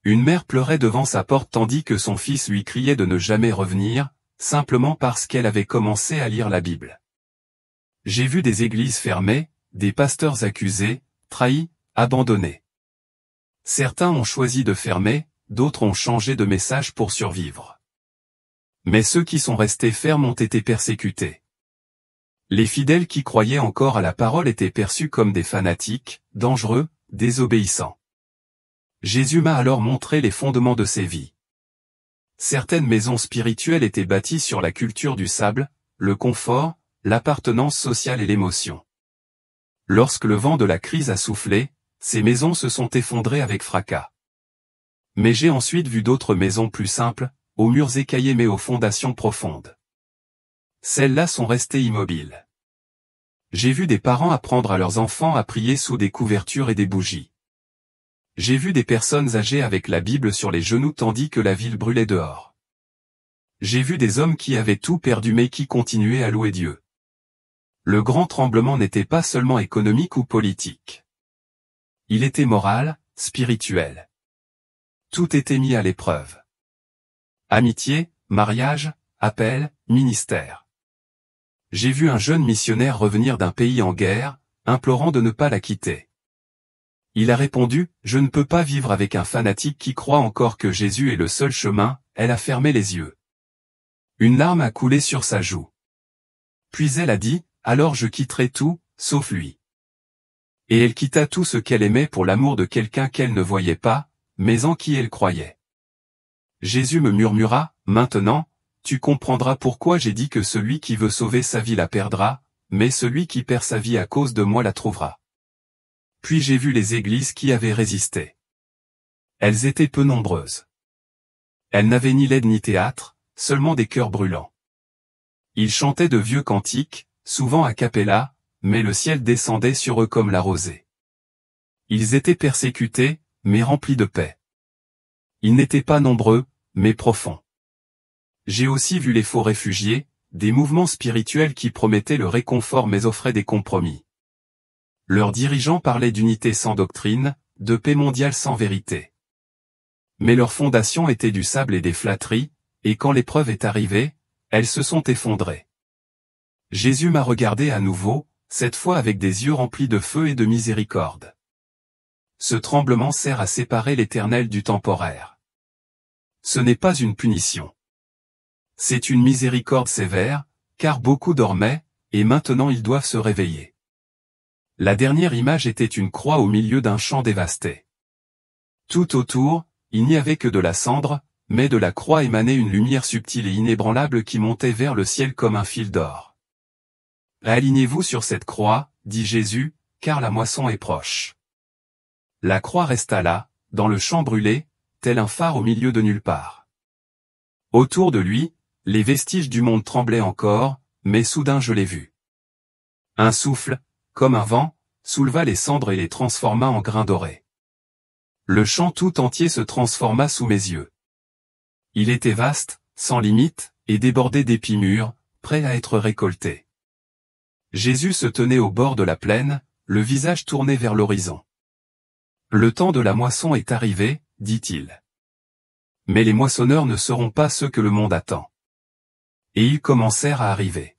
Une mère pleurait devant sa porte tandis que son fils lui criait de ne jamais revenir, simplement parce qu'elle avait commencé à lire la Bible. J'ai vu des églises fermées, des pasteurs accusés, trahis, abandonnés. Certains ont choisi de fermer, d'autres ont changé de message pour survivre. Mais ceux qui sont restés fermes ont été persécutés. Les fidèles qui croyaient encore à la parole étaient perçus comme des fanatiques, dangereux, désobéissants. Jésus m'a alors montré les fondements de ces vies. Certaines maisons spirituelles étaient bâties sur la culture du sable, le confort, l'appartenance sociale et l'émotion. Lorsque le vent de la crise a soufflé, ces maisons se sont effondrées avec fracas. Mais j'ai ensuite vu d'autres maisons plus simples, aux murs écaillés mais aux fondations profondes. Celles-là sont restées immobiles. J'ai vu des parents apprendre à leurs enfants à prier sous des couvertures et des bougies. J'ai vu des personnes âgées avec la Bible sur les genoux tandis que la ville brûlait dehors. J'ai vu des hommes qui avaient tout perdu mais qui continuaient à louer Dieu. Le grand tremblement n'était pas seulement économique ou politique. Il était moral, spirituel. Tout était mis à l'épreuve. Amitié, mariage, appel, ministère. J'ai vu un jeune missionnaire revenir d'un pays en guerre, implorant de ne pas la quitter. Il a répondu, « Je ne peux pas vivre avec un fanatique qui croit encore que Jésus est le seul chemin », elle a fermé les yeux. Une larme a coulé sur sa joue. Puis elle a dit, « Alors je quitterai tout, sauf lui. » Et elle quitta tout ce qu'elle aimait pour l'amour de quelqu'un qu'elle ne voyait pas, mais en qui elle croyait. Jésus me murmura, « Maintenant, tu comprendras pourquoi j'ai dit que celui qui veut sauver sa vie la perdra, mais celui qui perd sa vie à cause de moi la trouvera. » Puis j'ai vu les églises qui avaient résisté. Elles étaient peu nombreuses. Elles n'avaient ni LED ni théâtre, seulement des cœurs brûlants. Ils chantaient de vieux cantiques, souvent a cappella, mais le ciel descendait sur eux comme la rosée. Ils étaient persécutés, mais remplis de paix. Ils n'étaient pas nombreux, mais profonds. J'ai aussi vu les faux réfugiés, des mouvements spirituels qui promettaient le réconfort mais offraient des compromis. Leurs dirigeants parlaient d'unité sans doctrine, de paix mondiale sans vérité. Mais leur fondation était du sable et des flatteries, et quand l'épreuve est arrivée, elles se sont effondrées. Jésus m'a regardé à nouveau, cette fois avec des yeux remplis de feu et de miséricorde. Ce tremblement sert à séparer l'éternel du temporaire. Ce n'est pas une punition. C'est une miséricorde sévère, car beaucoup dormaient, et maintenant ils doivent se réveiller. La dernière image était une croix au milieu d'un champ dévasté. Tout autour, il n'y avait que de la cendre, mais de la croix émanait une lumière subtile et inébranlable qui montait vers le ciel comme un fil d'or. Alignez-vous sur cette croix, dit Jésus, car la moisson est proche. La croix resta là, dans le champ brûlé, tel un phare au milieu de nulle part. Autour de lui, les vestiges du monde tremblaient encore, mais soudain je l'ai vu. Un souffle, comme un vent, souleva les cendres et les transforma en grains dorés. Le champ tout entier se transforma sous mes yeux. Il était vaste, sans limite, et débordé d'épis mûrs, prêts à être récoltés. Jésus se tenait au bord de la plaine, le visage tourné vers l'horizon. Le temps de la moisson est arrivé, dit-il. Mais les moissonneurs ne seront pas ceux que le monde attend. Et ils commencèrent à arriver.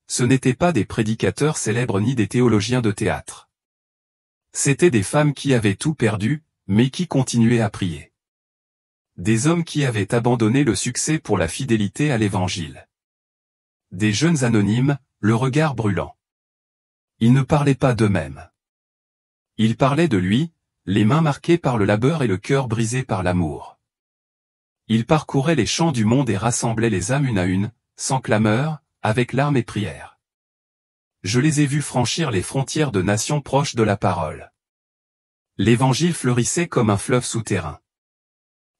Ce n'étaient pas des prédicateurs célèbres ni des théologiens de théâtre. C'étaient des femmes qui avaient tout perdu, mais qui continuaient à prier. Des hommes qui avaient abandonné le succès pour la fidélité à l'Évangile. Des jeunes anonymes, le regard brûlant. Ils ne parlaient pas d'eux-mêmes. Ils parlaient de lui, les mains marquées par le labeur et le cœur brisé par l'amour. Ils parcouraient les champs du monde et rassemblaient les âmes une à une, sans clameur, avec larmes et prières. Je les ai vus franchir les frontières de nations proches de la parole. L'Évangile fleurissait comme un fleuve souterrain.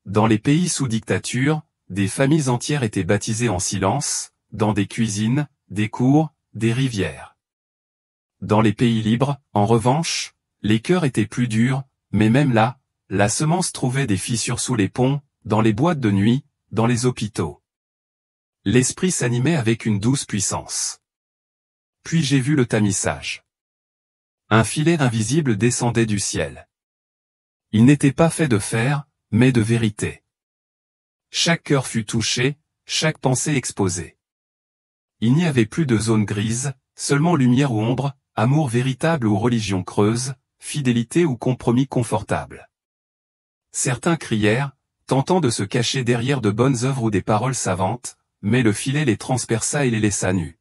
Dans les pays sous dictature, des familles entières étaient baptisées en silence, dans des cuisines, des cours, des rivières. Dans les pays libres, en revanche, les cœurs étaient plus durs, mais même là, la semence trouvait des fissures sous les ponts, dans les boîtes de nuit, dans les hôpitaux. L'esprit s'animait avec une douce puissance. Puis j'ai vu le tamissage. Un filet invisible descendait du ciel. Il n'était pas fait de fer, mais de vérité. Chaque cœur fut touché, chaque pensée exposée. Il n'y avait plus de zone grise, seulement lumière ou ombre, amour véritable ou religion creuse, fidélité ou compromis confortable. Certains crièrent, tentant de se cacher derrière de bonnes œuvres ou des paroles savantes, mais le filet les transperça et les laissa nus.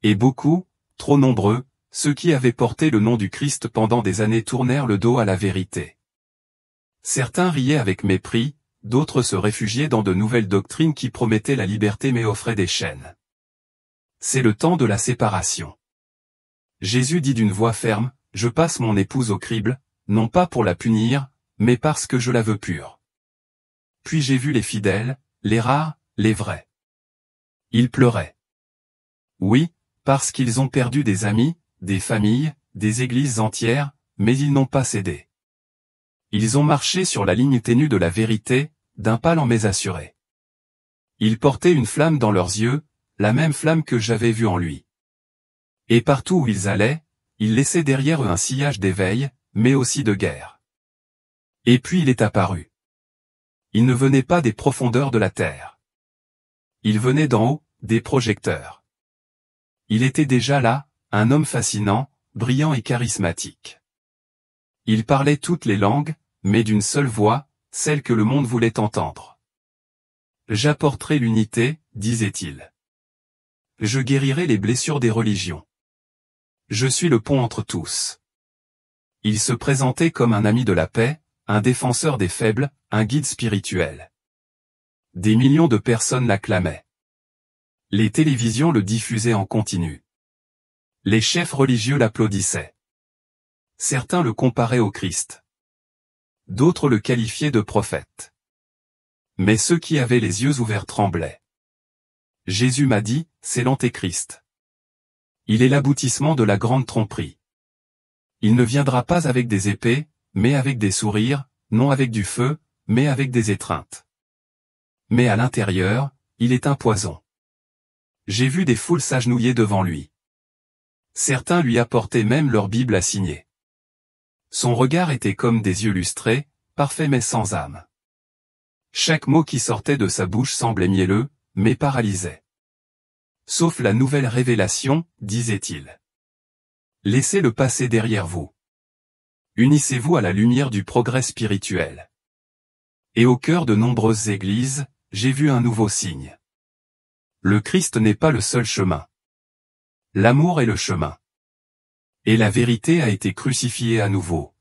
Et beaucoup, trop nombreux, ceux qui avaient porté le nom du Christ pendant des années tournèrent le dos à la vérité. Certains riaient avec mépris, d'autres se réfugiaient dans de nouvelles doctrines qui promettaient la liberté mais offraient des chaînes. C'est le temps de la séparation. Jésus dit d'une voix ferme, « Je passe mon épouse au crible, non pas pour la punir, mais parce que je la veux pure. » Puis j'ai vu les fidèles, les rares, les vrais. Ils pleuraient. Oui, parce qu'ils ont perdu des amis, des familles, des églises entières, mais ils n'ont pas cédé. Ils ont marché sur la ligne ténue de la vérité, d'un pas lent mais assuré. Ils portaient une flamme dans leurs yeux, la même flamme que j'avais vue en lui. Et partout où ils allaient, ils laissaient derrière eux un sillage d'éveil, mais aussi de guerre. Et puis il est apparu. Il ne venait pas des profondeurs de la terre. Il venait d'en haut, des projecteurs. Il était déjà là, un homme fascinant, brillant et charismatique. Il parlait toutes les langues, mais d'une seule voix, celle que le monde voulait entendre. J'apporterai l'unité, disait-il. Je guérirai les blessures des religions. Je suis le pont entre tous. Il se présentait comme un ami de la paix, un défenseur des faibles, un guide spirituel. Des millions de personnes l'acclamaient. Les télévisions le diffusaient en continu. Les chefs religieux l'applaudissaient. Certains le comparaient au Christ. d'autres le qualifiaient de prophète. Mais ceux qui avaient les yeux ouverts tremblaient. Jésus m'a dit, c'est l'Antéchrist. Il est l'aboutissement de la grande tromperie. Il ne viendra pas avec des épées, mais avec des sourires, non avec du feu, mais avec des étreintes. Mais à l'intérieur, il est un poison. J'ai vu des foules s'agenouiller devant lui. Certains lui apportaient même leur Bible à signer. Son regard était comme des yeux lustrés, parfaits mais sans âme. Chaque mot qui sortait de sa bouche semblait mielleux, mais paralysait. Sauf la nouvelle révélation, disait-il. Laissez-le passer derrière vous. Unissez-vous à la lumière du progrès spirituel. Et au cœur de nombreuses églises, j'ai vu un nouveau signe. Le Christ n'est pas le seul chemin. L'amour est le chemin. Et la vérité a été crucifiée à nouveau.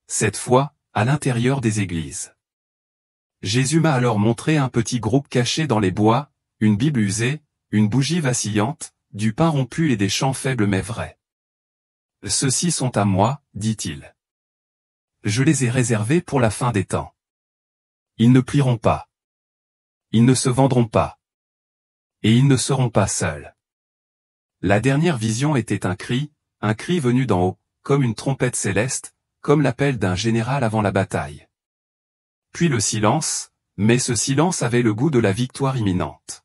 Cette fois, à l'intérieur des églises. Jésus m'a alors montré un petit groupe caché dans les bois, une Bible usée, une bougie vacillante, du pain rompu et des chants faibles mais vrais. Ceux-ci sont à moi, dit-il. Je les ai réservés pour la fin des temps. Ils ne plieront pas. Ils ne se vendront pas. Et ils ne seront pas seuls. La dernière vision était un cri venu d'en haut, comme une trompette céleste, comme l'appel d'un général avant la bataille. Puis le silence, mais ce silence avait le goût de la victoire imminente.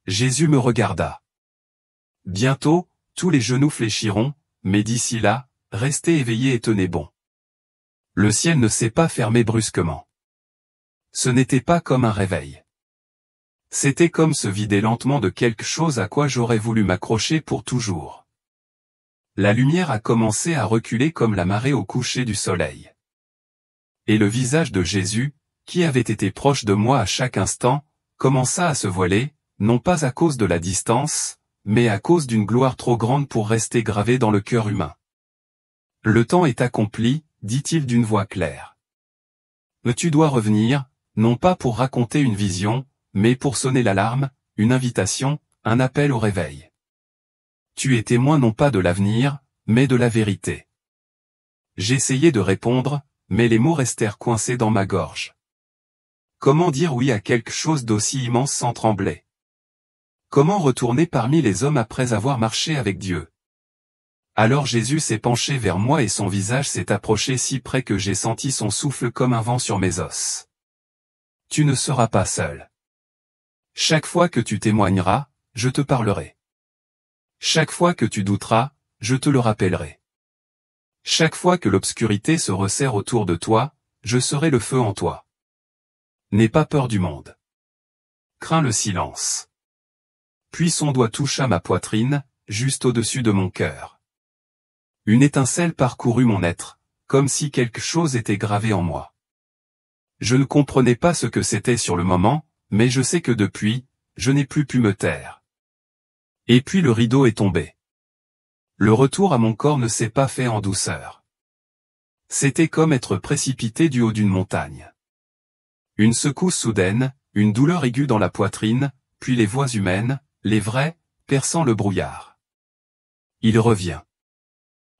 Jésus me regarda. Bientôt, tous les genoux fléchiront, mais d'ici là, restez éveillés et tenez bon. Le ciel ne s'est pas fermé brusquement. Ce n'était pas comme un réveil. C'était comme se vider lentement de quelque chose à quoi j'aurais voulu m'accrocher pour toujours. La lumière a commencé à reculer comme la marée au coucher du soleil. Et le visage de Jésus, qui avait été proche de moi à chaque instant, commença à se voiler, non pas à cause de la distance, mais à cause d'une gloire trop grande pour rester gravée dans le cœur humain. Le temps est accompli, dit-il d'une voix claire. Tu dois revenir, non pas pour raconter une vision, mais pour sonner l'alarme, une invitation, un appel au réveil. Tu es témoin non pas de l'avenir, mais de la vérité. J'essayais de répondre, mais les mots restèrent coincés dans ma gorge. Comment dire oui à quelque chose d'aussi immense sans trembler? Comment retourner parmi les hommes après avoir marché avec Dieu? Alors Jésus s'est penché vers moi et son visage s'est approché si près que j'ai senti son souffle comme un vent sur mes os. Tu ne seras pas seul. Chaque fois que tu témoigneras, je te parlerai. Chaque fois que tu douteras, je te le rappellerai. Chaque fois que l'obscurité se resserre autour de toi, je serai le feu en toi. N'aie pas peur du monde. Crains le silence. Puis son doigt toucha ma poitrine, juste au-dessus de mon cœur. Une étincelle parcourut mon être, comme si quelque chose était gravé en moi. Je ne comprenais pas ce que c'était sur le moment, mais je sais que depuis, je n'ai plus pu me taire. Et puis le rideau est tombé. Le retour à mon corps ne s'est pas fait en douceur. C'était comme être précipité du haut d'une montagne. Une secousse soudaine, une douleur aiguë dans la poitrine, puis les voix humaines, les vraies, perçant le brouillard. Il revient.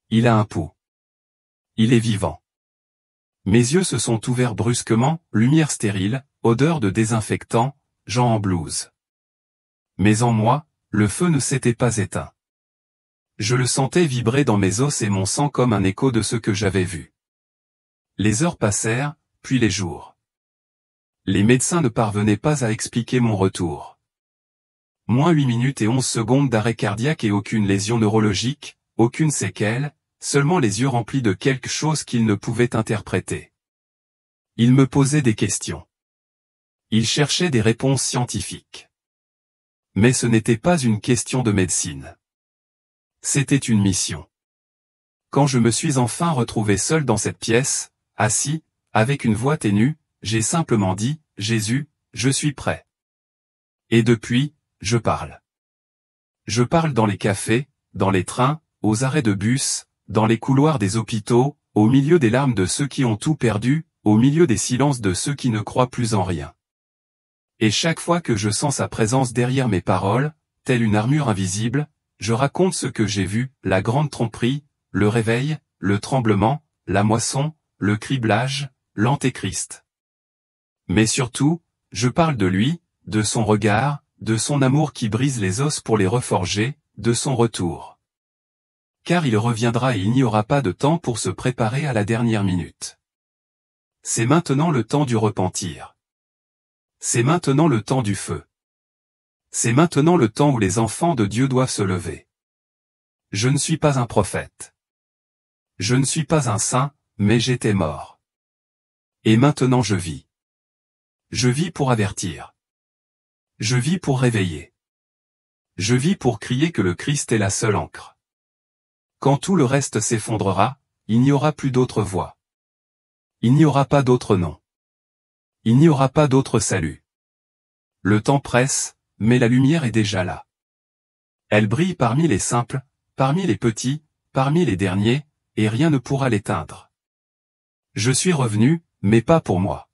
Il a un pouls. Il est vivant. Mes yeux se sont ouverts brusquement, lumière stérile, odeur de désinfectant, gens en blouse. Mais en moi, le feu ne s'était pas éteint. Je le sentais vibrer dans mes os et mon sang comme un écho de ce que j'avais vu. Les heures passèrent, puis les jours. Les médecins ne parvenaient pas à expliquer mon retour. Moins 8 minutes et 11 secondes d'arrêt cardiaque et aucune lésion neurologique, aucune séquelle, seulement les yeux remplis de quelque chose qu'ils ne pouvaient interpréter. Ils me posaient des questions. Ils cherchaient des réponses scientifiques. Mais ce n'était pas une question de médecine. C'était une mission. Quand je me suis enfin retrouvé seul dans cette pièce, assis, avec une voix ténue, j'ai simplement dit, « Jésus, je suis prêt. » Et depuis, je parle. Je parle dans les cafés, dans les trains, aux arrêts de bus, dans les couloirs des hôpitaux, au milieu des larmes de ceux qui ont tout perdu, au milieu des silences de ceux qui ne croient plus en rien. Et chaque fois que je sens sa présence derrière mes paroles, telle une armure invisible, je raconte ce que j'ai vu, la grande tromperie, le réveil, le tremblement, la moisson, le criblage, l'antéchrist. Mais surtout, je parle de lui, de son regard, de son amour qui brise les os pour les reforger, de son retour. Car il reviendra et il n'y aura pas de temps pour se préparer à la dernière minute. C'est maintenant le temps du repentir. C'est maintenant le temps du feu. C'est maintenant le temps où les enfants de Dieu doivent se lever. Je ne suis pas un prophète. Je ne suis pas un saint, mais j'étais mort. Et maintenant je vis. Je vis pour avertir. Je vis pour réveiller. Je vis pour crier que le Christ est la seule ancre. Quand tout le reste s'effondrera, il n'y aura plus d'autre voie. Il n'y aura pas d'autre nom. Il n'y aura pas d'autre salut. Le temps presse, mais la lumière est déjà là. Elle brille parmi les simples, parmi les petits, parmi les derniers, et rien ne pourra l'éteindre. Je suis revenu, mais pas pour moi.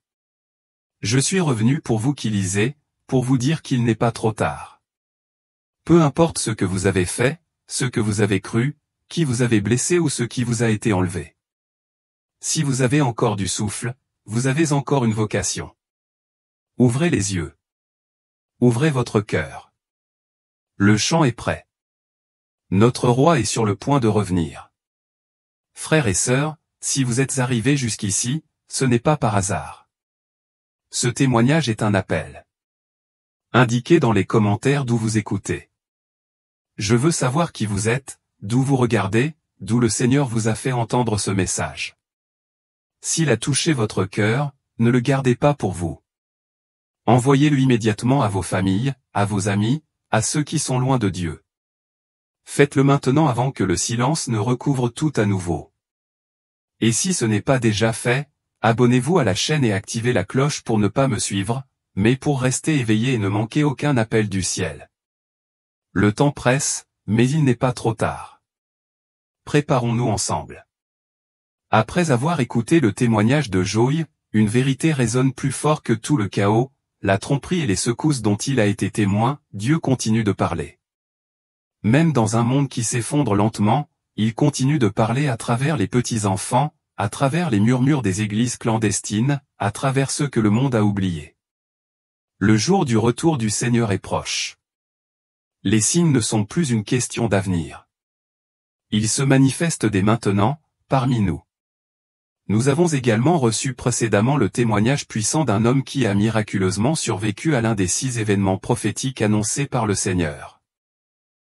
Je suis revenu pour vous qui lisez, pour vous dire qu'il n'est pas trop tard. Peu importe ce que vous avez fait, ce que vous avez cru, qui vous avez blessé ou ce qui vous a été enlevé. Si vous avez encore du souffle, vous avez encore une vocation. Ouvrez les yeux. Ouvrez votre cœur. Le chant est prêt. Notre roi est sur le point de revenir. Frères et sœurs, si vous êtes arrivés jusqu'ici, ce n'est pas par hasard. Ce témoignage est un appel. Indiquez dans les commentaires d'où vous écoutez. Je veux savoir qui vous êtes, d'où vous regardez, d'où le Seigneur vous a fait entendre ce message. S'il a touché votre cœur, ne le gardez pas pour vous. Envoyez-le immédiatement à vos familles, à vos amis, à ceux qui sont loin de Dieu. Faites-le maintenant avant que le silence ne recouvre tout à nouveau. Et si ce n'est pas déjà fait, abonnez-vous à la chaîne et activez la cloche pour ne pas me suivre, mais pour rester éveillé et ne manquer aucun appel du ciel. Le temps presse, mais il n'est pas trop tard. Préparons-nous ensemble. Après avoir écouté le témoignage de Joï, une vérité résonne plus fort que tout le chaos, la tromperie et les secousses dont il a été témoin, Dieu continue de parler. Même dans un monde qui s'effondre lentement, il continue de parler à travers les petits enfants, à travers les murmures des églises clandestines, à travers ceux que le monde a oubliés. Le jour du retour du Seigneur est proche. Les signes ne sont plus une question d'avenir. Ils se manifestent dès maintenant, parmi nous. Nous avons également reçu précédemment le témoignage puissant d'un homme qui a miraculeusement survécu à l'un des 6 événements prophétiques annoncés par le Seigneur.